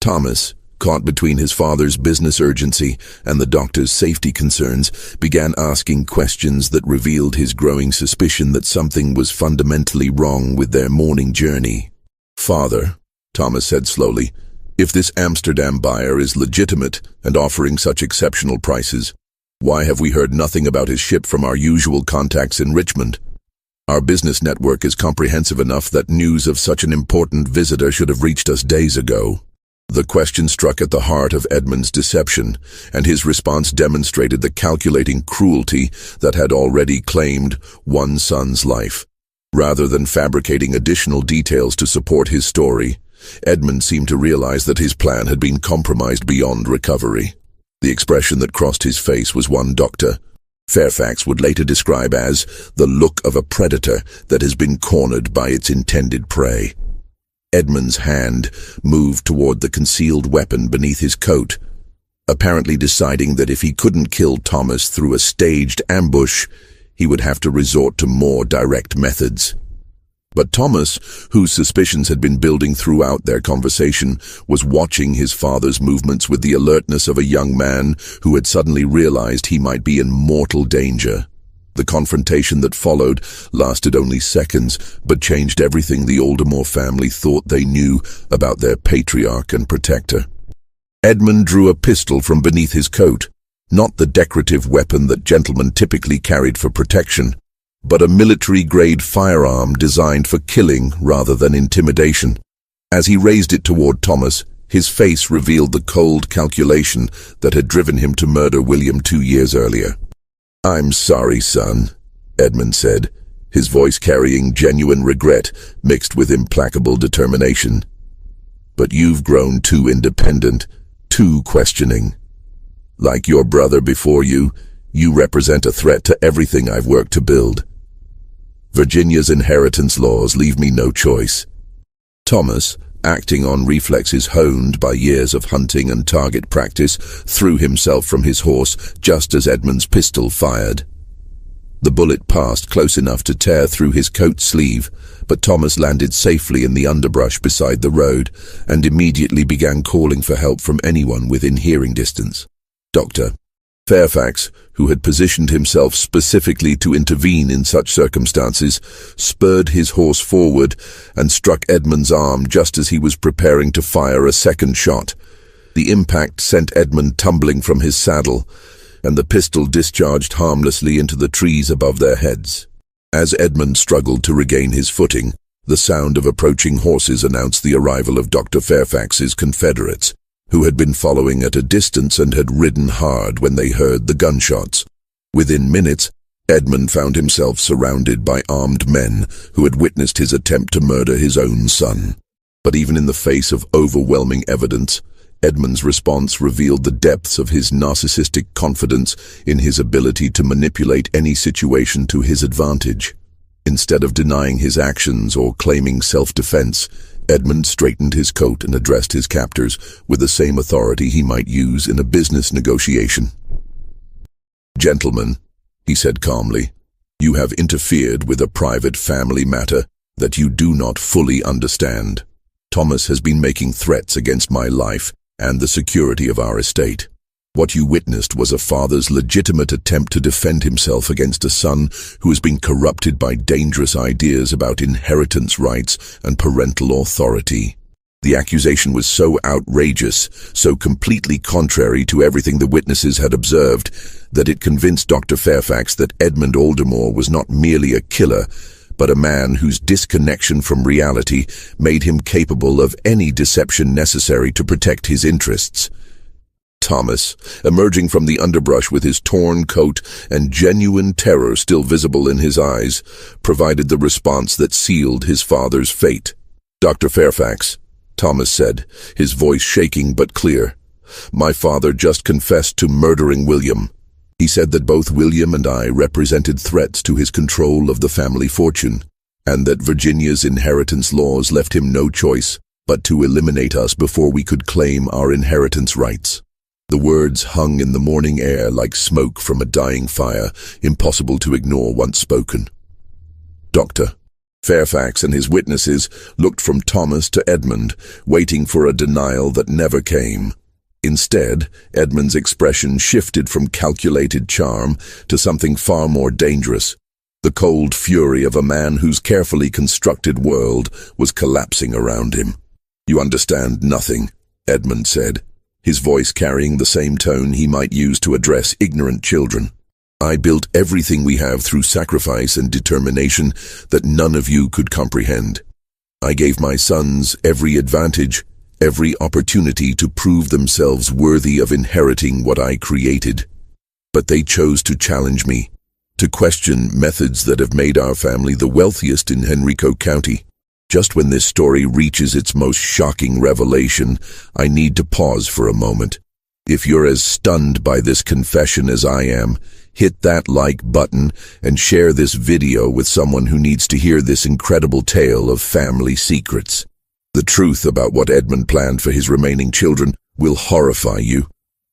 Thomas, caught between his father's business urgency and the doctor's safety concerns, began asking questions that revealed his growing suspicion that something was fundamentally wrong with their morning journey. "Father," Thomas said slowly, "if this Amsterdam buyer is legitimate and offering such exceptional prices, why have we heard nothing about his ship from our usual contacts in Richmond? Our business network is comprehensive enough that news of such an important visitor should have reached us days ago." The question struck at the heart of Edmund's deception, and his response demonstrated the calculating cruelty that had already claimed one son's life. Rather than fabricating additional details to support his story, Edmund seemed to realize that his plan had been compromised beyond recovery. The expression that crossed his face was one Dr. Fairfax would later describe as the look of a predator that has been cornered by its intended prey. Edmund's hand moved toward the concealed weapon beneath his coat, apparently deciding that if he couldn't kill Thomas through a staged ambush, he would have to resort to more direct methods. But Thomas, whose suspicions had been building throughout their conversation, was watching his father's movements with the alertness of a young man who had suddenly realized he might be in mortal danger. The confrontation that followed lasted only seconds, but changed everything the Aldermore family thought they knew about their patriarch and protector. Edmund drew a pistol from beneath his coat, not the decorative weapon that gentlemen typically carried for protection, but a military-grade firearm designed for killing rather than intimidation. As he raised it toward Thomas, his face revealed the cold calculation that had driven him to murder William 2 years earlier. "I'm sorry, son," Edmund said, his voice carrying genuine regret mixed with implacable determination. "But you've grown too independent, too questioning. Like your brother before you, you represent a threat to everything I've worked to build. Virginia's inheritance laws leave me no choice." Thomas, acting on reflexes honed by years of hunting and target practice, threw himself from his horse just as Edmund's pistol fired. The bullet passed close enough to tear through his coat sleeve, but Thomas landed safely in the underbrush beside the road and immediately began calling for help from anyone within hearing distance. Dr. Fairfax, who had positioned himself specifically to intervene in such circumstances, spurred his horse forward and struck Edmund's arm just as he was preparing to fire a second shot. The impact sent Edmund tumbling from his saddle, and the pistol discharged harmlessly into the trees above their heads. As Edmund struggled to regain his footing, the sound of approaching horses announced the arrival of Dr. Fairfax's confederates, who had been following at a distance and had ridden hard when they heard the gunshots. Within minutes, Edmund found himself surrounded by armed men who had witnessed his attempt to murder his own son. But even in the face of overwhelming evidence, Edmund's response revealed the depths of his narcissistic confidence in his ability to manipulate any situation to his advantage. Instead of denying his actions or claiming self-defense, Edmund straightened his coat and addressed his captors with the same authority he might use in a business negotiation. "Gentlemen," he said calmly, "you have interfered with a private family matter that you do not fully understand. Thomas has been making threats against my life and the security of our estate. What you witnessed was a father's legitimate attempt to defend himself against a son who has been corrupted by dangerous ideas about inheritance rights and parental authority. The accusation was so outrageous, so completely contrary to everything the witnesses had observed, that it convinced Dr. Fairfax that Edmund Aldermore was not merely a killer, but a man whose disconnection from reality made him capable of any deception necessary to protect his interests." Thomas, emerging from the underbrush with his torn coat and genuine terror still visible in his eyes, provided the response that sealed his father's fate. "Dr. Fairfax," Thomas said, his voice shaking but clear, "my father just confessed to murdering William. He said that both William and I represented threats to his control of the family fortune, and that Virginia's inheritance laws left him no choice but to eliminate us before we could claim our inheritance rights." The words hung in the morning air like smoke from a dying fire, impossible to ignore once spoken. Dr. Fairfax and his witnesses looked from Thomas to Edmund, waiting for a denial that never came. Instead, Edmund's expression shifted from calculated charm to something far more dangerous, the cold fury of a man whose carefully constructed world was collapsing around him. "You understand nothing," Edmund said, his voice carrying the same tone he might use to address ignorant children. "I built everything we have through sacrifice and determination that none of you could comprehend. I gave my sons every advantage, every opportunity to prove themselves worthy of inheriting what I created. But they chose to challenge me, to question methods that have made our family the wealthiest in Henrico County. Just when this story reaches its most shocking revelation, I need to pause for a moment. If you're as stunned by this confession as I am, hit that like button and share this video with someone who needs to hear this incredible tale of family secrets. The truth about what Edmund planned for his remaining children will horrify you.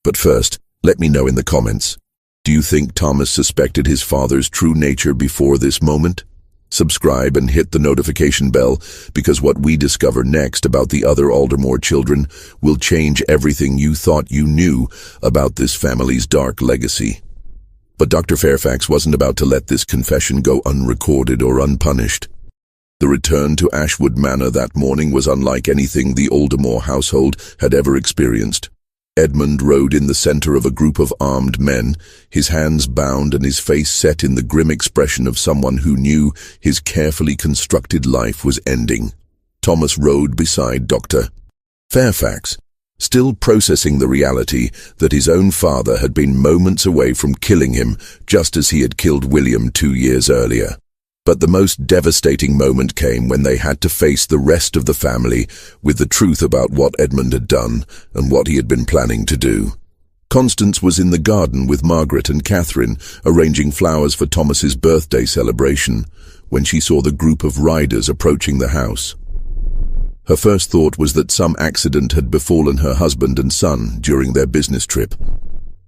But first, let me know in the comments. Do you think Thomas suspected his father's true nature before this moment? Subscribe and hit the notification bell, because what we discover next about the other Aldermore children will change everything you thought you knew about this family's dark legacy. But Dr. Fairfax wasn't about to let this confession go unrecorded or unpunished. The return to Ashwood Manor that morning was unlike anything the Aldermore household had ever experienced. Edmund rode in the center of a group of armed men, his hands bound and his face set in the grim expression of someone who knew his carefully constructed life was ending. Thomas rode beside Dr. Fairfax, still processing the reality that his own father had been moments away from killing him just as he had killed William 2 years earlier. But the most devastating moment came when they had to face the rest of the family with the truth about what Edmund had done and what he had been planning to do. Constance was in the garden with Margaret and Catherine, arranging flowers for Thomas's birthday celebration, when she saw the group of riders approaching the house. Her first thought was that some accident had befallen her husband and son during their business trip.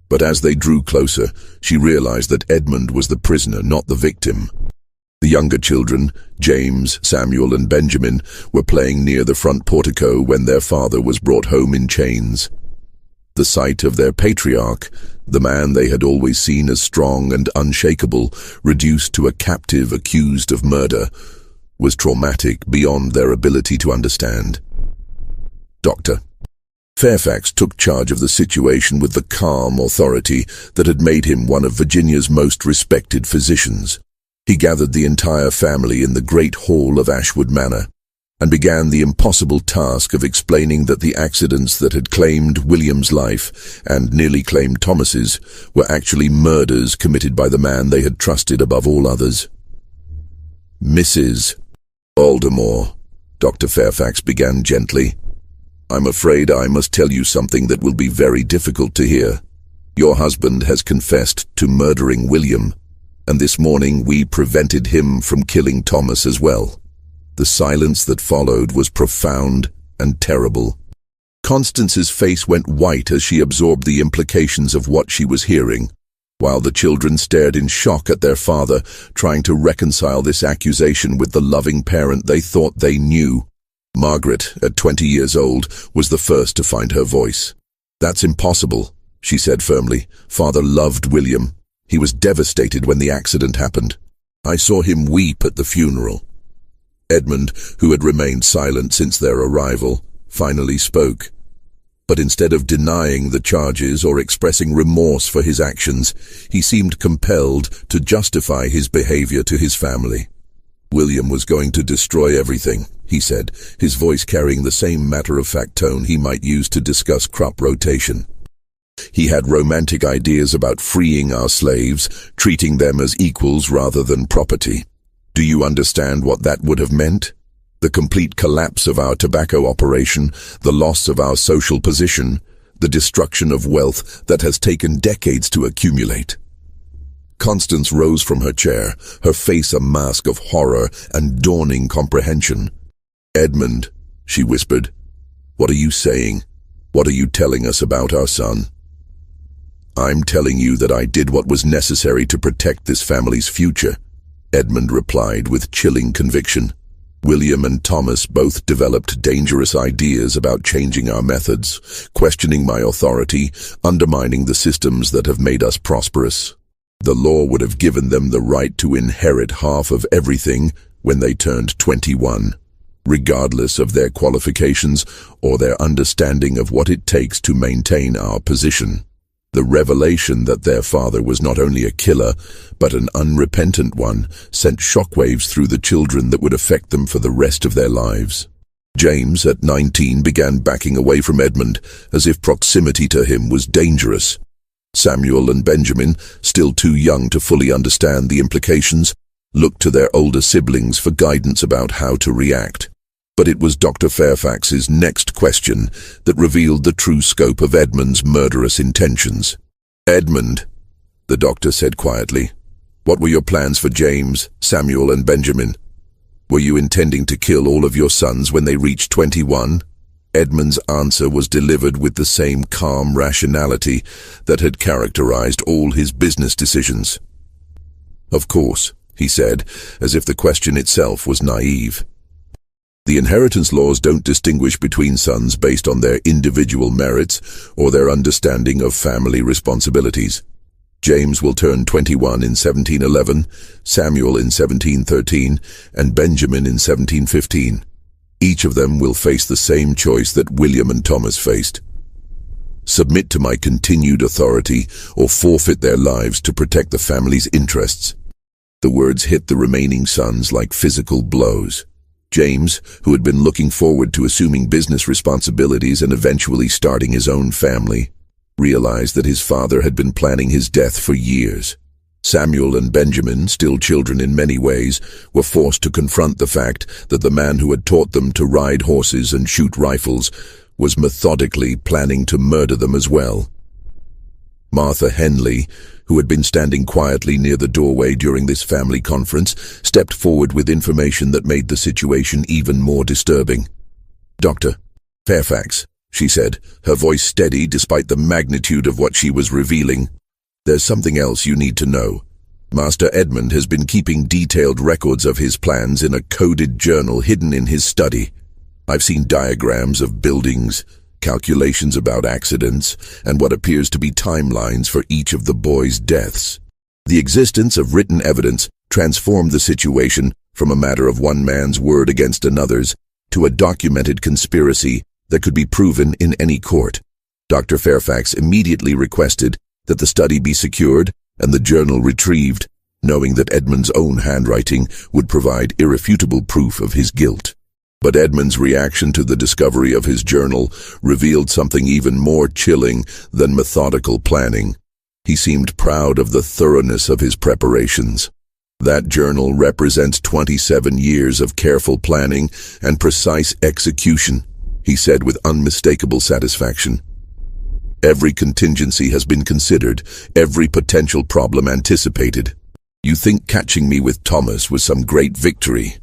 But as they drew closer, she realized that Edmund was the prisoner, not the victim. The younger children, James, Samuel, and Benjamin, were playing near the front portico when their father was brought home in chains. The sight of their patriarch, the man they had always seen as strong and unshakable, reduced to a captive accused of murder, was traumatic beyond their ability to understand. Dr. Fairfax took charge of the situation with the calm authority that had made him one of Virginia's most respected physicians. He gathered the entire family in the great hall of Ashwood Manor and began the impossible task of explaining that the accidents that had claimed William's life and nearly claimed Thomas's were actually murders committed by the man they had trusted above all others. Mrs. Aldermore, Dr. Fairfax began gently, I'm afraid I must tell you something that will be very difficult to hear. Your husband has confessed to murdering William, and this morning we prevented him from killing Thomas as well. The silence that followed was profound and terrible. Constance's face went white as she absorbed the implications of what she was hearing, while the children stared in shock at their father, trying to reconcile this accusation with the loving parent they thought they knew. Margaret, at 20 years old, was the first to find her voice. That's impossible, she said firmly. Father loved William. He was devastated when the accident happened. I saw him weep at the funeral. Edmund, who had remained silent since their arrival, finally spoke. But instead of denying the charges or expressing remorse for his actions, he seemed compelled to justify his behavior to his family. William was going to destroy everything, he said, his voice carrying the same matter-of-fact tone he might use to discuss crop rotation. He had romantic ideas about freeing our slaves, treating them as equals rather than property. Do you understand what that would have meant? The complete collapse of our tobacco operation, the loss of our social position, the destruction of wealth that has taken decades to accumulate. Constance rose from her chair, her face a mask of horror and dawning comprehension. Edmund, she whispered, what are you saying? What are you telling us about our son? I'm telling you that I did what was necessary to protect this family's future, Edmund replied with chilling conviction. William and Thomas both developed dangerous ideas about changing our methods, questioning my authority, undermining the systems that have made us prosperous. The law would have given them the right to inherit half of everything when they turned 21, regardless of their qualifications or their understanding of what it takes to maintain our position. The revelation that their father was not only a killer, but an unrepentant one, sent shockwaves through the children that would affect them for the rest of their lives. James, at 19, began backing away from Edmund, as if proximity to him was dangerous. Samuel and Benjamin, still too young to fully understand the implications, looked to their older siblings for guidance about how to react. But it was Dr. Fairfax's next question that revealed the true scope of Edmund's murderous intentions. Edmund, the doctor said quietly, what were your plans for James, Samuel, and Benjamin? Were you intending to kill all of your sons when they reached 21? Edmund's answer was delivered with the same calm rationality that had characterized all his business decisions. Of course, he said, as if the question itself was naive. The inheritance laws don't distinguish between sons based on their individual merits or their understanding of family responsibilities. James will turn 21 in 1711, Samuel in 1713, and Benjamin in 1715. Each of them will face the same choice that William and Thomas faced. Submit to my continued authority or forfeit their lives to protect the family's interests. The words hit the remaining sons like physical blows. James, who had been looking forward to assuming business responsibilities and eventually starting his own family, realized that his father had been planning his death for years. Samuel and Benjamin, still children in many ways, were forced to confront the fact that the man who had taught them to ride horses and shoot rifles was methodically planning to murder them as well. Martha Henley, who had been standing quietly near the doorway during this family conference, stepped forward with information that made the situation even more disturbing. "Dr. Fairfax," she said, her voice steady despite the magnitude of what she was revealing. "There's something else you need to know. Master Edmund has been keeping detailed records of his plans in a coded journal hidden in his study. I've seen diagrams of buildings, calculations about accidents, and what appears to be timelines for each of the boys' deaths. The existence of written evidence transformed the situation from a matter of one man's word against another's to a documented conspiracy that could be proven in any court. Dr. Fairfax immediately requested that the study be secured and the journal retrieved, knowing that Edmund's own handwriting would provide irrefutable proof of his guilt. But Edmund's reaction to the discovery of his journal revealed something even more chilling than methodical planning. He seemed proud of the thoroughness of his preparations. That journal represents 27 years of careful planning and precise execution, he said with unmistakable satisfaction. Every contingency has been considered, every potential problem anticipated. You think catching me with Thomas was some great victory,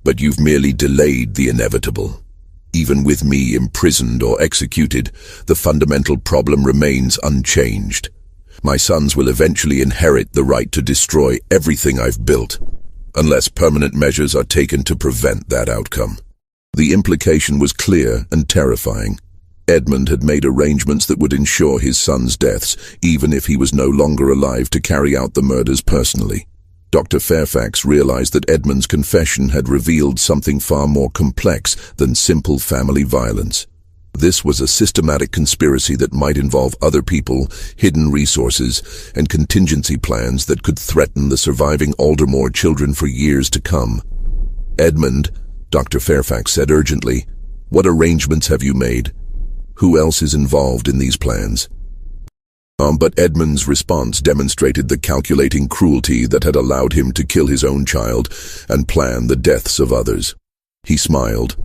but you've merely delayed the inevitable. Even with me imprisoned or executed, the fundamental problem remains unchanged. My sons will eventually inherit the right to destroy everything I've built, unless permanent measures are taken to prevent that outcome. The implication was clear and terrifying. Edmund had made arrangements that would ensure his sons' deaths, even if he was no longer alive to carry out the murders personally. Dr. Fairfax realized that Edmund's confession had revealed something far more complex than simple family violence. This was a systematic conspiracy that might involve other people, hidden resources, and contingency plans that could threaten the surviving Aldermore children for years to come. "Edmund," Dr. Fairfax said urgently, "what arrangements have you made? Who else is involved in these plans?" But Edmund's response demonstrated the calculating cruelty that had allowed him to kill his own child and plan the deaths of others. He smiled,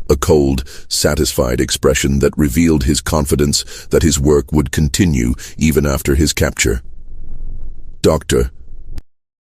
a cold, satisfied expression that revealed his confidence that his work would continue even after his capture. "Dr.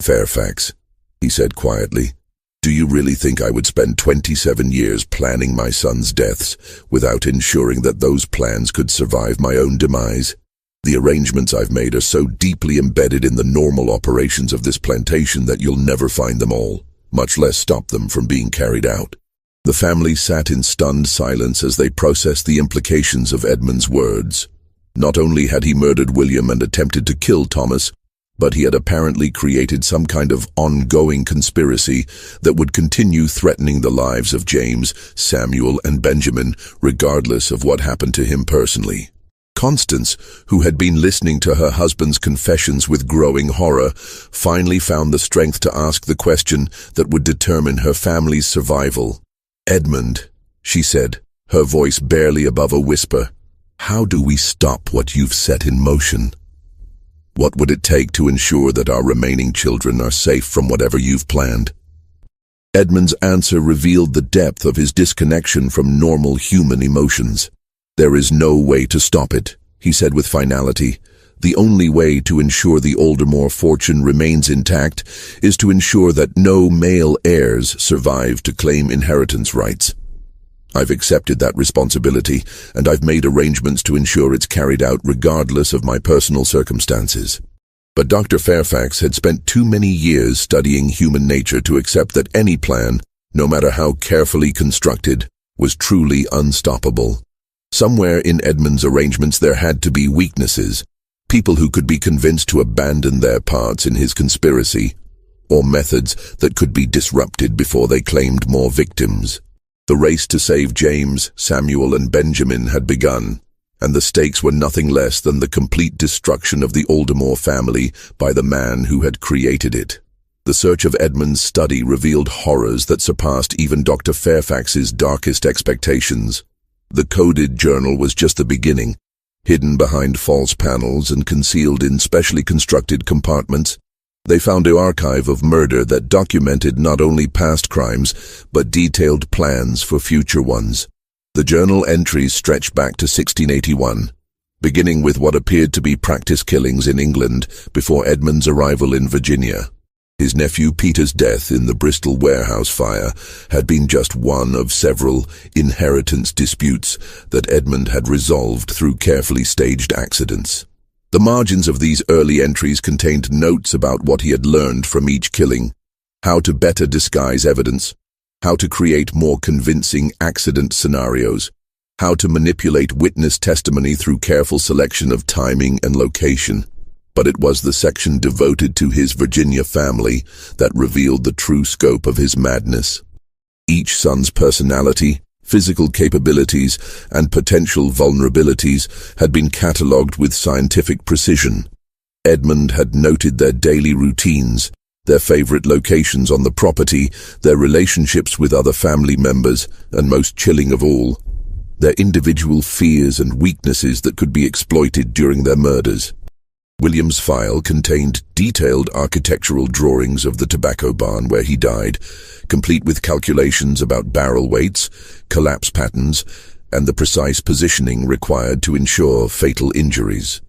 Fairfax," he said quietly, "do you really think I would spend 27 years planning my sons' deaths without ensuring that those plans could survive my own demise? The arrangements I've made are so deeply embedded in the normal operations of this plantation that you'll never find them all, much less stop them from being carried out." The family sat in stunned silence as they processed the implications of Edmund's words. Not only had he murdered William and attempted to kill Thomas, but he had apparently created some kind of ongoing conspiracy that would continue threatening the lives of James, Samuel, and Benjamin, regardless of what happened to him personally. Constance, who had been listening to her husband's confessions with growing horror, finally found the strength to ask the question that would determine her family's survival. "Edmund," she said, her voice barely above a whisper, "how do we stop what you've set in motion? What would it take to ensure that our remaining children are safe from whatever you've planned?" Edmund's answer revealed the depth of his disconnection from normal human emotions. "There is no way to stop it," he said with finality. "The only way to ensure the Aldermore fortune remains intact is to ensure that no male heirs survive to claim inheritance rights. I've accepted that responsibility, and I've made arrangements to ensure it's carried out regardless of my personal circumstances." But Dr. Fairfax had spent too many years studying human nature to accept that any plan, no matter how carefully constructed, was truly unstoppable. Somewhere in Edmund's arrangements there had to be weaknesses, people who could be convinced to abandon their parts in his conspiracy, or methods that could be disrupted before they claimed more victims. The race to save James, Samuel, and Benjamin had begun, and the stakes were nothing less than the complete destruction of the Aldermore family by the man who had created it. The search of Edmund's study revealed horrors that surpassed even Dr. Fairfax's darkest expectations. The coded journal was just the beginning. Hidden behind false panels and concealed in specially constructed compartments, they found an archive of murder that documented not only past crimes, but detailed plans for future ones. The journal entries stretched back to 1681, beginning with what appeared to be practice killings in England before Edmund's arrival in Virginia. His nephew Peter's death in the Bristol warehouse fire had been just one of several inheritance disputes that Edmund had resolved through carefully staged accidents. The margins of these early entries contained notes about what he had learned from each killing, how to better disguise evidence, how to create more convincing accident scenarios, how to manipulate witness testimony through careful selection of timing and location. But it was the section devoted to his Virginia family that revealed the true scope of his madness. Each son's personality, physical capabilities, and potential vulnerabilities had been catalogued with scientific precision. Edmund had noted their daily routines, their favorite locations on the property, their relationships with other family members, and most chilling of all, their individual fears and weaknesses that could be exploited during their murders. William's file contained detailed architectural drawings of the tobacco barn where he died, complete with calculations about barrel weights, collapse patterns, and the precise positioning required to ensure fatal injuries.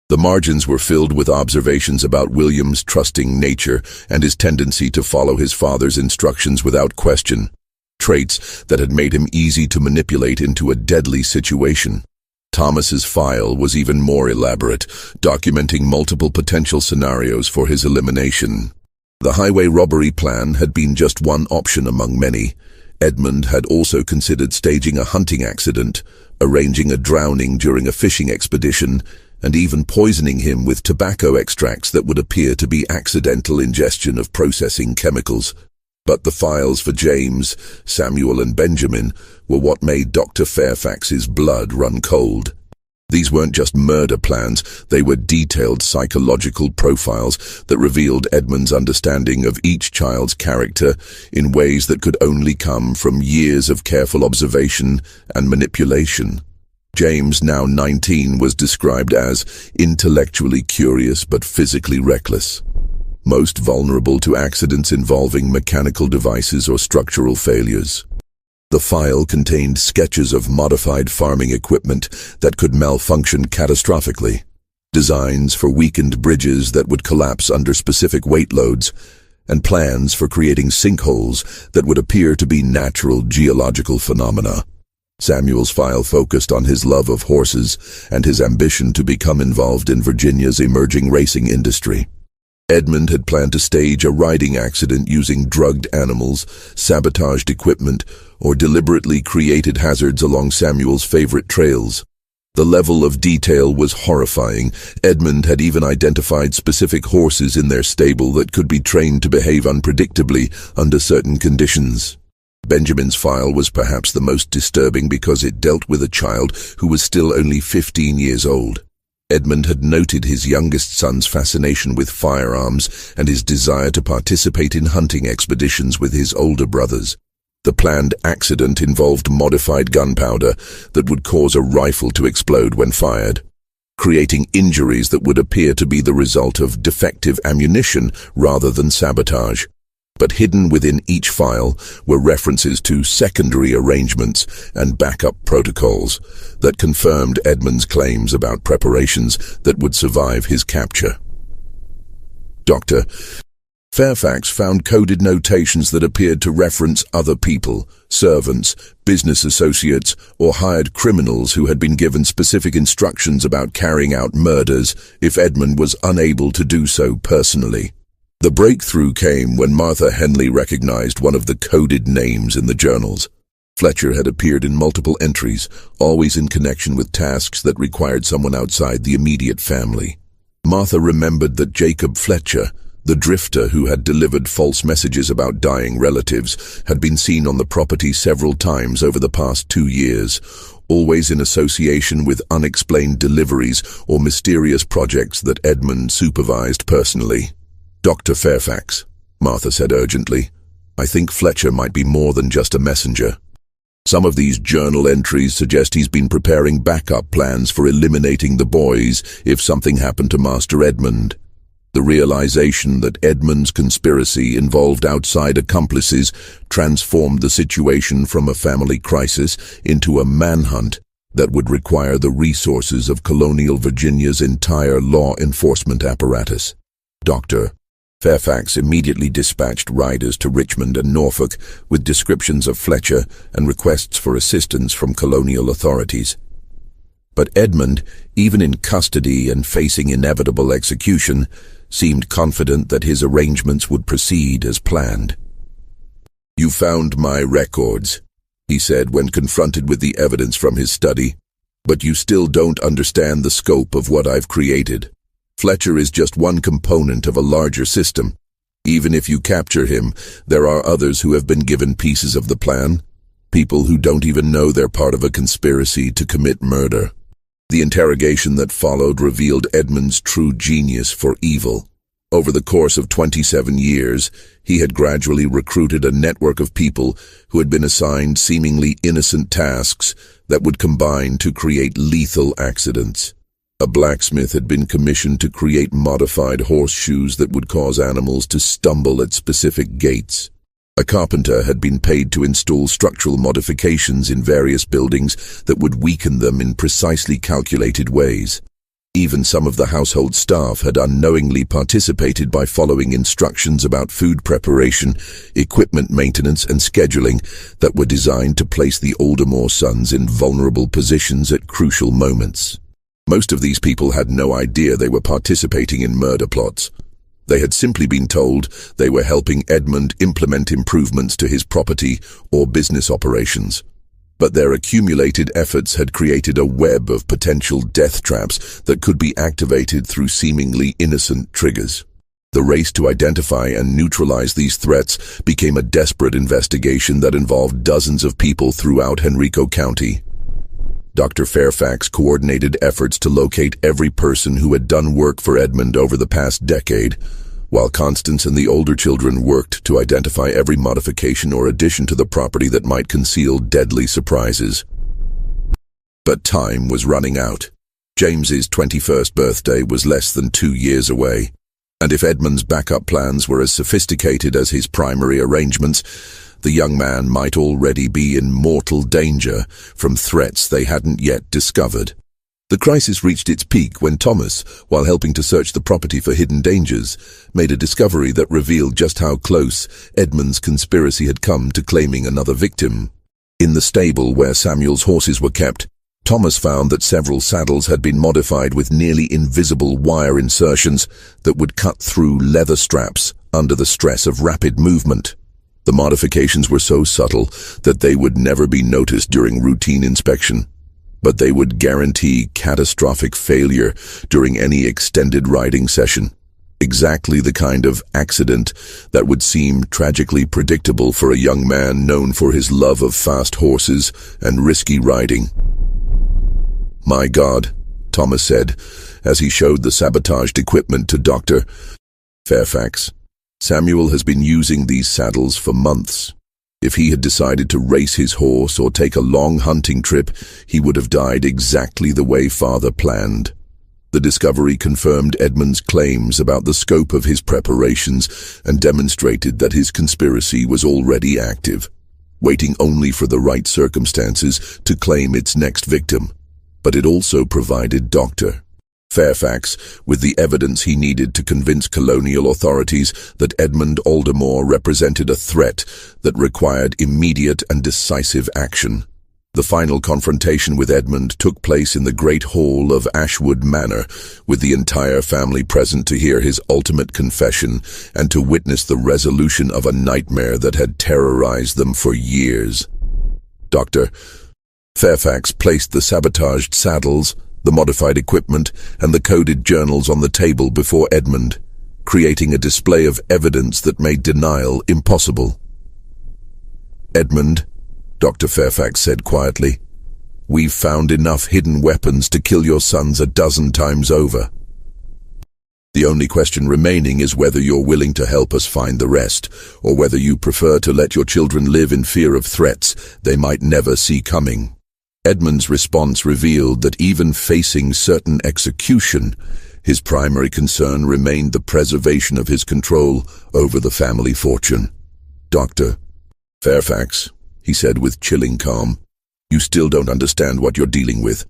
The margins were filled with observations about William's trusting nature and his tendency to follow his father's instructions without question, traits that had made him easy to manipulate into a deadly situation. Thomas's file was even more elaborate, documenting multiple potential scenarios for his elimination. The highway robbery plan had been just one option among many. Edmund had also considered staging a hunting accident, arranging a drowning during a fishing expedition, and even poisoning him with tobacco extracts that would appear to be accidental ingestion of processing chemicals. But the files for James, Samuel, and Benjamin were what made Dr. Fairfax's blood run cold. These weren't just murder plans, they were detailed psychological profiles that revealed Edmund's understanding of each child's character in ways that could only come from years of careful observation and manipulation. James, now 19, was described as intellectually curious but physically reckless, most vulnerable to accidents involving mechanical devices or structural failures. The file contained sketches of modified farming equipment that could malfunction catastrophically, designs for weakened bridges that would collapse under specific weight loads, and plans for creating sinkholes that would appear to be natural geological phenomena. Samuel's file focused on his love of horses and his ambition to become involved in Virginia's emerging racing industry. Edmund had planned to stage a riding accident using drugged animals, sabotaged equipment, or deliberately created hazards along Samuel's favorite trails. The level of detail was horrifying. Edmund had even identified specific horses in their stable that could be trained to behave unpredictably under certain conditions. Benjamin's file was perhaps the most disturbing because it dealt with a child who was still only 15 years old. Edmund had noted his youngest son's fascination with firearms and his desire to participate in hunting expeditions with his older brothers. The planned accident involved modified gunpowder that would cause a rifle to explode when fired, creating injuries that would appear to be the result of defective ammunition rather than sabotage. But hidden within each file were references to secondary arrangements and backup protocols that confirmed Edmund's claims about preparations that would survive his capture. Dr. Fairfax found coded notations that appeared to reference other people, servants, business associates, or hired criminals who had been given specific instructions about carrying out murders if Edmund was unable to do so personally. The breakthrough came when Martha Henley recognized one of the coded names in the journals. Fletcher had appeared in multiple entries, always in connection with tasks that required someone outside the immediate family. Martha remembered that Jacob Fletcher, the drifter who had delivered false messages about dying relatives, had been seen on the property several times over the past 2 years, always in association with unexplained deliveries or mysterious projects that Edmund supervised personally. Dr. Fairfax, Martha said urgently, I think Fletcher might be more than just a messenger. Some of these journal entries suggest he's been preparing backup plans for eliminating the boys if something happened to Master Edmund. The realization that Edmund's conspiracy involved outside accomplices transformed the situation from a family crisis into a manhunt that would require the resources of colonial Virginia's entire law enforcement apparatus. Dr. Fairfax immediately dispatched riders to Richmond and Norfolk with descriptions of Fletcher and requests for assistance from colonial authorities. But Edmund, even in custody and facing inevitable execution, seemed confident that his arrangements would proceed as planned. "You found my records," he said when confronted with the evidence from his study, "but you still don't understand the scope of what I've created. Fletcher is just one component of a larger system. Even if you capture him, there are others who have been given pieces of the plan, people who don't even know they're part of a conspiracy to commit murder." The interrogation that followed revealed Edmund's true genius for evil. Over the course of 27 years, he had gradually recruited a network of people who had been assigned seemingly innocent tasks that would combine to create lethal accidents. A blacksmith had been commissioned to create modified horseshoes that would cause animals to stumble at specific gaits. A carpenter had been paid to install structural modifications in various buildings that would weaken them in precisely calculated ways. Even some of the household staff had unknowingly participated by following instructions about food preparation, equipment maintenance, and scheduling that were designed to place the Aldermore sons in vulnerable positions at crucial moments. Most of these people had no idea they were participating in murder plots. They had simply been told they were helping Edmund implement improvements to his property or business operations. But their accumulated efforts had created a web of potential death traps that could be activated through seemingly innocent triggers. The race to identify and neutralize these threats became a desperate investigation that involved dozens of people throughout Henrico County. Dr. Fairfax coordinated efforts to locate every person who had done work for Edmund over the past decade, while Constance and the older children worked to identify every modification or addition to the property that might conceal deadly surprises. But time was running out. James's 21st birthday was less than 2 years away, and if Edmund's backup plans were as sophisticated as his primary arrangements, the young man might already be in mortal danger from threats they hadn't yet discovered. The crisis reached its peak when Thomas, while helping to search the property for hidden dangers, made a discovery that revealed just how close Edmund's conspiracy had come to claiming another victim. In the stable where Samuel's horses were kept, Thomas found that several saddles had been modified with nearly invisible wire insertions that would cut through leather straps under the stress of rapid movement. The modifications were so subtle that they would never be noticed during routine inspection, but they would guarantee catastrophic failure during any extended riding session. Exactly the kind of accident that would seem tragically predictable for a young man known for his love of fast horses and risky riding. "My God," Thomas said, as he showed the sabotaged equipment to Dr. Fairfax. "Samuel has been using these saddles for months. If he had decided to race his horse or take a long hunting trip, he would have died exactly the way Father planned." The discovery confirmed Edmund's claims about the scope of his preparations and demonstrated that his conspiracy was already active, waiting only for the right circumstances to claim its next victim. But it also provided Dr. Fairfax with the evidence he needed to convince colonial authorities that Edmund Aldermore represented a threat that required immediate and decisive action. The final confrontation with Edmund took place in the Great Hall of Ashwood Manor, with the entire family present to hear his ultimate confession and to witness the resolution of a nightmare that had terrorized them for years. Dr. Fairfax placed the sabotaged saddles, the modified equipment, and the coded journals on the table before Edmund, creating a display of evidence that made denial impossible. "Edmund," Dr. Fairfax said quietly, "we've found enough hidden weapons to kill your sons 12 times over. The only question remaining is whether you're willing to help us find the rest, or whether you prefer to let your children live in fear of threats they might never see coming." Edmund's response revealed that even facing certain execution, his primary concern remained the preservation of his control over the family fortune. "Dr. Fairfax," he said with chilling calm, "you still don't understand what you're dealing with.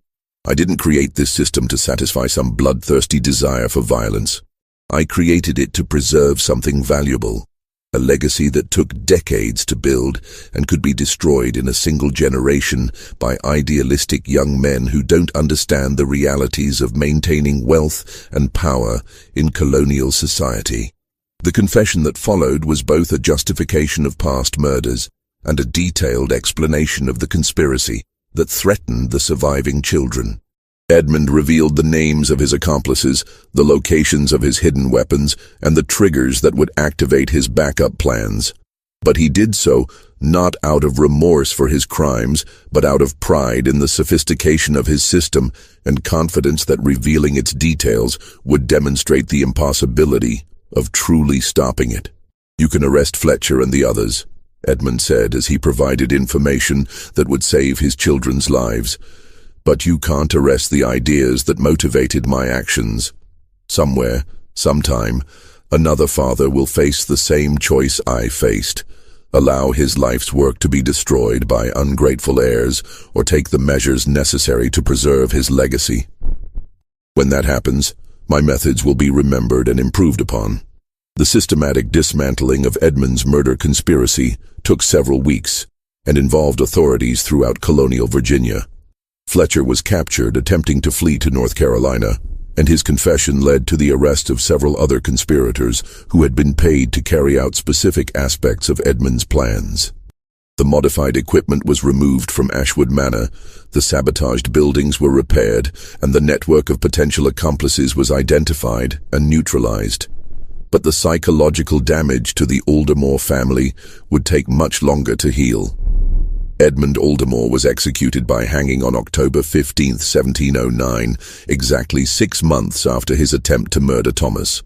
I didn't create this system to satisfy some bloodthirsty desire for violence. I created it to preserve something valuable, a legacy that took decades to build and could be destroyed in a single generation by idealistic young men who don't understand the realities of maintaining wealth and power in colonial society. The confession that followed was both a justification of past murders and a detailed explanation of the conspiracy that threatened the surviving children. Edmund revealed the names of his accomplices, the locations of his hidden weapons, and the triggers that would activate his backup plans. But he did so not out of remorse for his crimes, but out of pride in the sophistication of his system and confidence that revealing its details would demonstrate the impossibility of truly stopping it. "You can arrest Fletcher and the others," Edmund said as he provided information that would save his children's lives. "But you can't arrest the ideas that motivated my actions. Somewhere, sometime, another father will face the same choice I faced. Allow his life's work to be destroyed by ungrateful heirs, or take the measures necessary to preserve his legacy. When that happens, my methods will be remembered and improved upon." The systematic dismantling of Edmund's murder conspiracy took several weeks and involved authorities throughout colonial Virginia. Fletcher was captured attempting to flee to North Carolina, and his confession led to the arrest of several other conspirators who had been paid to carry out specific aspects of Edmund's plans. The modified equipment was removed from Ashwood Manor, the sabotaged buildings were repaired, and the network of potential accomplices was identified and neutralized. But the psychological damage to the Aldermore family would take much longer to heal. Edmund Aldermore was executed by hanging on October 15, 1709, exactly 6 months after his attempt to murder Thomas.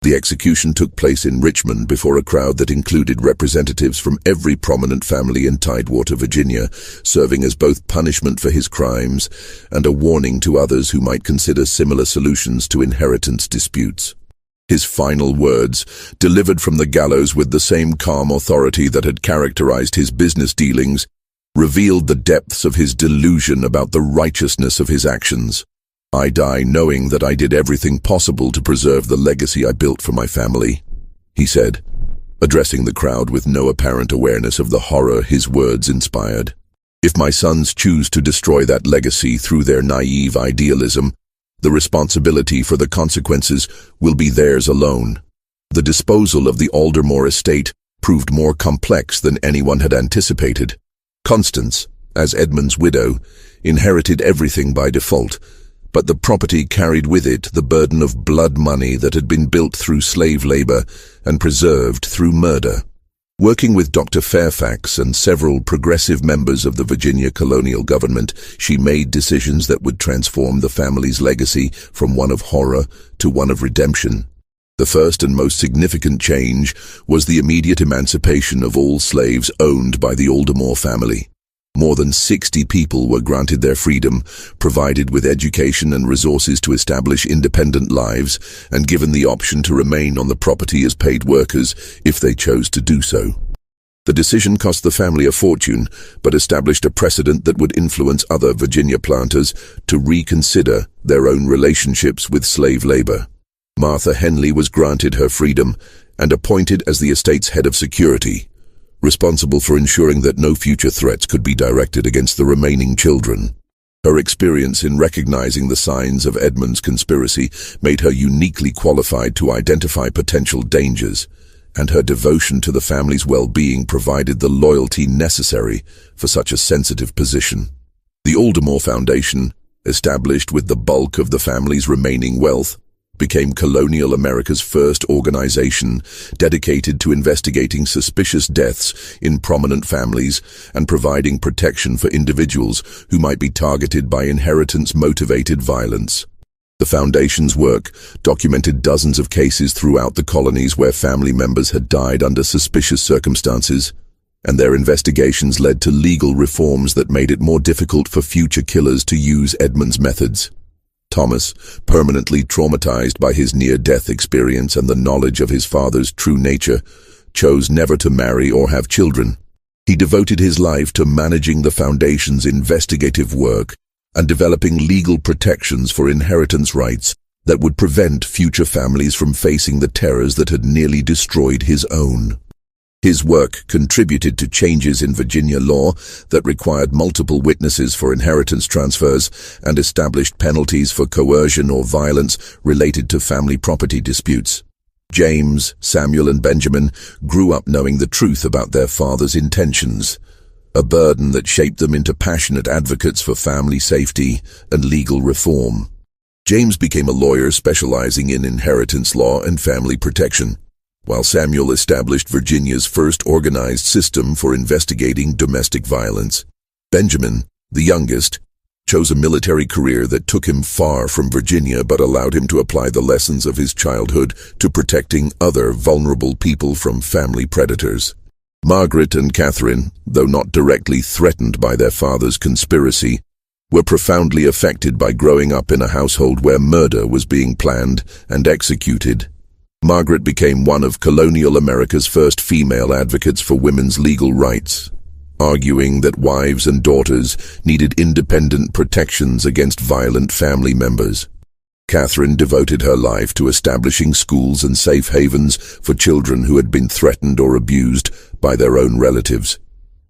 The execution took place in Richmond before a crowd that included representatives from every prominent family in Tidewater, Virginia, serving as both punishment for his crimes and a warning to others who might consider similar solutions to inheritance disputes. His final words, delivered from the gallows with the same calm authority that had characterized his business dealings, revealed the depths of his delusion about the righteousness of his actions. "I die knowing that I did everything possible to preserve the legacy I built for my family," he said, addressing the crowd with no apparent awareness of the horror his words inspired. "If my sons choose to destroy that legacy through their naive idealism, the responsibility for the consequences will be theirs alone." The disposal of the Aldermore estate proved more complex than anyone had anticipated. Constance, as Edmund's widow, inherited everything by default, but the property carried with it the burden of blood money that had been built through slave labor and preserved through murder. Working with Dr. Fairfax and several progressive members of the Virginia colonial government, she made decisions that would transform the family's legacy from one of horror to one of redemption. The first and most significant change was the immediate emancipation of all slaves owned by the Aldermore family. More than 60 people were granted their freedom, provided with education and resources to establish independent lives, and given the option to remain on the property as paid workers if they chose to do so. The decision cost the family a fortune, but established a precedent that would influence other Virginia planters to reconsider their own relationships with slave labor. Martha Henley was granted her freedom and appointed as the estate's head of security, responsible for ensuring that no future threats could be directed against the remaining children. Her experience in recognizing the signs of Edmund's conspiracy made her uniquely qualified to identify potential dangers, and her devotion to the family's well-being provided the loyalty necessary for such a sensitive position. The Aldermore Foundation, established with the bulk of the family's remaining wealth, became colonial America's first organization dedicated to investigating suspicious deaths in prominent families and providing protection for individuals who might be targeted by inheritance-motivated violence. The Foundation's work documented dozens of cases throughout the colonies where family members had died under suspicious circumstances, and their investigations led to legal reforms that made it more difficult for future killers to use Edmund's methods. Thomas, permanently traumatized by his near-death experience and the knowledge of his father's true nature, chose never to marry or have children. He devoted his life to managing the Foundation's investigative work and developing legal protections for inheritance rights that would prevent future families from facing the terrors that had nearly destroyed his own. His work contributed to changes in Virginia law that required multiple witnesses for inheritance transfers and established penalties for coercion or violence related to family property disputes. James, Samuel, and Benjamin grew up knowing the truth about their father's intentions, a burden that shaped them into passionate advocates for family safety and legal reform. James became a lawyer specializing in inheritance law and family protection, while Samuel established Virginia's first organized system for investigating domestic violence. Benjamin, the youngest, chose a military career that took him far from Virginia but allowed him to apply the lessons of his childhood to protecting other vulnerable people from family predators. Margaret and Catherine, though not directly threatened by their father's conspiracy, were profoundly affected by growing up in a household where murder was being planned and executed. Margaret became one of colonial America's first female advocates for women's legal rights, arguing that wives and daughters needed independent protections against violent family members. Catherine devoted her life to establishing schools and safe havens for children who had been threatened or abused by their own relatives.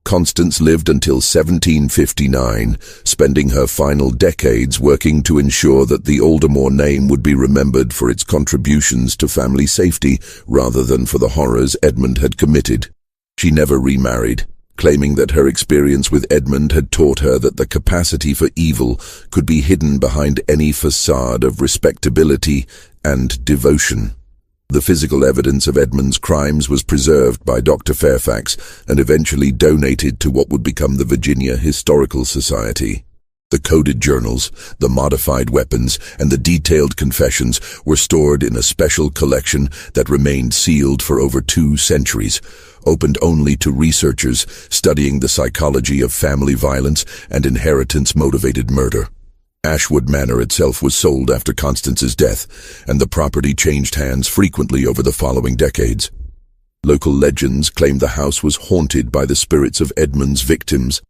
Constance lived until 1759, spending her final decades working to ensure that the Aldermore name would be remembered for its contributions to family safety rather than for the horrors Edmund had committed. She never remarried, claiming that her experience with Edmund had taught her that the capacity for evil could be hidden behind any facade of respectability and devotion. The physical evidence of Edmund's crimes was preserved by Dr. Fairfax and eventually donated to what would become the Virginia Historical Society. The coded journals, the modified weapons, and the detailed confessions were stored in a special collection that remained sealed for over 2 centuries, opened only to researchers studying the psychology of family violence and inheritance-motivated murder. Ashwood Manor itself was sold after Constance's death, and the property changed hands frequently over the following decades. Local legends claimed the house was haunted by the spirits of Edmund's victims,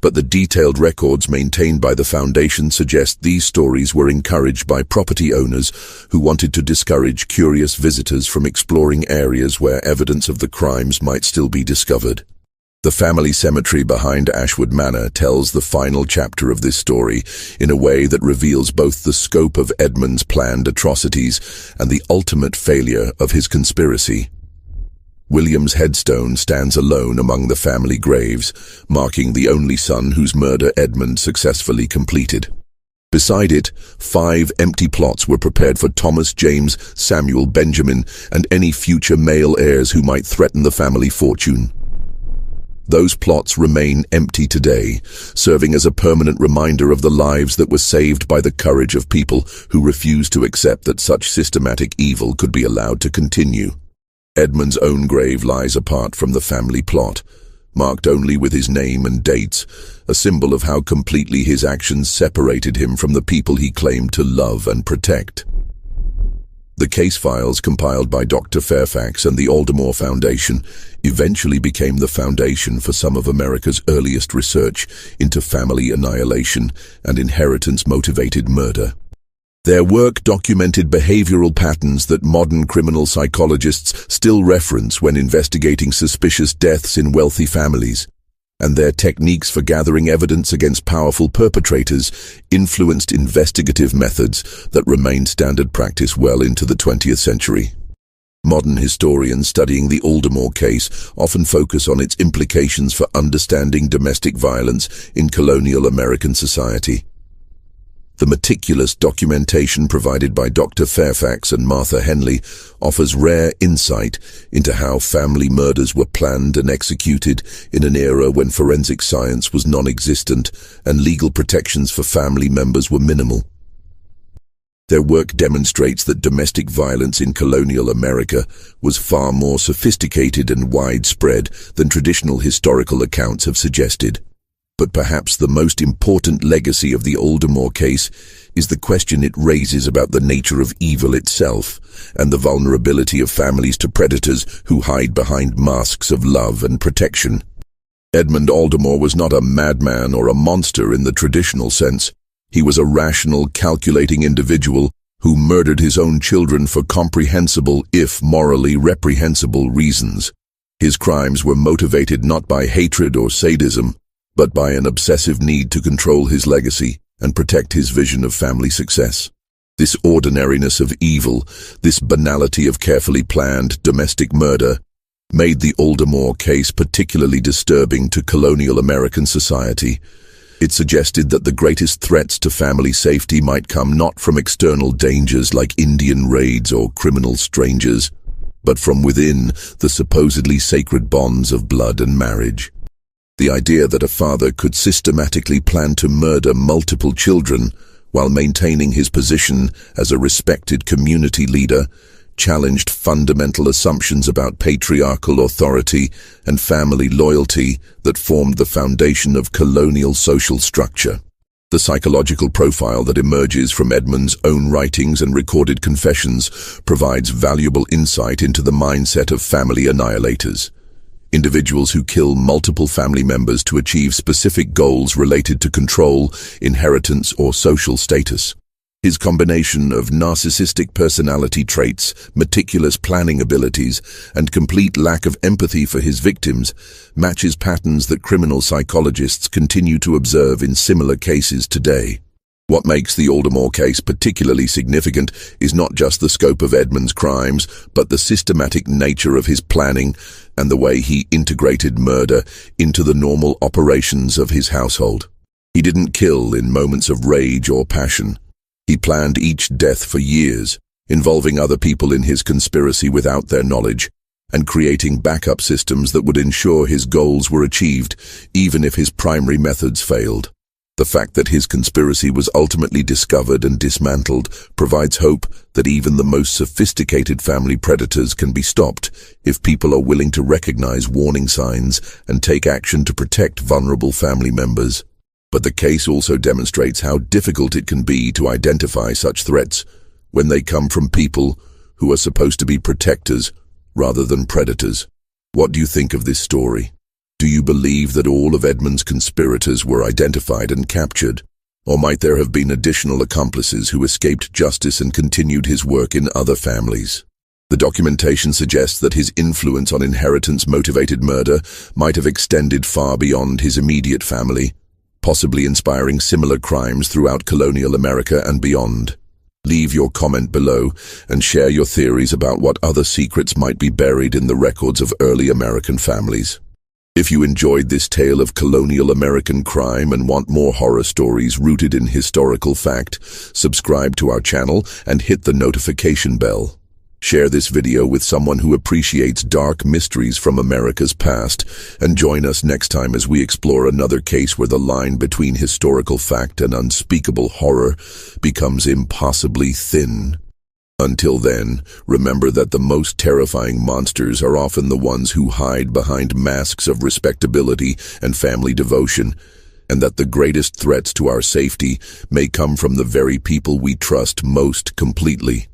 but the detailed records maintained by the foundation suggest these stories were encouraged by property owners who wanted to discourage curious visitors from exploring areas where evidence of the crimes might still be discovered. The family cemetery behind Ashwood Manor tells the final chapter of this story in a way that reveals both the scope of Edmund's planned atrocities and the ultimate failure of his conspiracy. William's headstone stands alone among the family graves, marking the only son whose murder Edmund successfully completed. Beside it, 5 empty plots were prepared for Thomas, James, Samuel, Benjamin, and any future male heirs who might threaten the family fortune. Those plots remain empty today, serving as a permanent reminder of the lives that were saved by the courage of people who refused to accept that such systematic evil could be allowed to continue. Edmund's own grave lies apart from the family plot, marked only with his name and dates, a symbol of how completely his actions separated him from the people he claimed to love and protect. The case files compiled by Dr. Fairfax and the Aldermore Foundation eventually became the foundation for some of America's earliest research into family annihilation and inheritance-motivated murder. Their work documented behavioral patterns that modern criminal psychologists still reference when investigating suspicious deaths in wealthy families, and their techniques for gathering evidence against powerful perpetrators influenced investigative methods that remained standard practice well into the 20th century. Modern historians studying the Aldermore case often focus on its implications for understanding domestic violence in colonial American society. The meticulous documentation provided by Dr. Fairfax and Martha Henley offers rare insight into how family murders were planned and executed in an era when forensic science was non-existent and legal protections for family members were minimal. Their work demonstrates that domestic violence in colonial America was far more sophisticated and widespread than traditional historical accounts have suggested. But perhaps the most important legacy of the Aldermore case is the question it raises about the nature of evil itself and the vulnerability of families to predators who hide behind masks of love and protection. Edmund Aldermore was not a madman or a monster in the traditional sense. He was a rational, calculating individual who murdered his own children for comprehensible, if morally reprehensible, reasons. His crimes were motivated not by hatred or sadism, but by an obsessive need to control his legacy and protect his vision of family success. This ordinariness of evil, this banality of carefully planned domestic murder, made the Aldermore case particularly disturbing to colonial American society. It suggested that the greatest threats to family safety might come not from external dangers like Indian raids or criminal strangers, but from within the supposedly sacred bonds of blood and marriage. The idea that a father could systematically plan to murder multiple children while maintaining his position as a respected community leader challenged fundamental assumptions about patriarchal authority and family loyalty that formed the foundation of colonial social structure. The psychological profile that emerges from Edmund's own writings and recorded confessions provides valuable insight into the mindset of family annihilators, individuals who kill multiple family members to achieve specific goals related to control, inheritance, or social status. His combination of narcissistic personality traits, meticulous planning abilities, and complete lack of empathy for his victims matches patterns that criminal psychologists continue to observe in similar cases today. What makes the Aldermore case particularly significant is not just the scope of Edmund's crimes, but the systematic nature of his planning and the way he integrated murder into the normal operations of his household. He didn't kill in moments of rage or passion. He planned each death for years, involving other people in his conspiracy without their knowledge, and creating backup systems that would ensure his goals were achieved, even if his primary methods failed. The fact that his conspiracy was ultimately discovered and dismantled provides hope that even the most sophisticated family predators can be stopped if people are willing to recognize warning signs and take action to protect vulnerable family members. But the case also demonstrates how difficult it can be to identify such threats when they come from people who are supposed to be protectors rather than predators. What do you think of this story? Do you believe that all of Edmund's conspirators were identified and captured? Or might there have been additional accomplices who escaped justice and continued his work in other families? The documentation suggests that his influence on inheritance-motivated murder might have extended far beyond his immediate family, possibly inspiring similar crimes throughout colonial America and beyond. Leave your comment below and share your theories about what other secrets might be buried in the records of early American families. If you enjoyed this tale of colonial American crime and want more horror stories rooted in historical fact, subscribe to our channel and hit the notification bell. Share this video with someone who appreciates dark mysteries from America's past, and join us next time as we explore another case where the line between historical fact and unspeakable horror becomes impossibly thin. Until then, remember that the most terrifying monsters are often the ones who hide behind masks of respectability and family devotion, and that the greatest threats to our safety may come from the very people we trust most completely.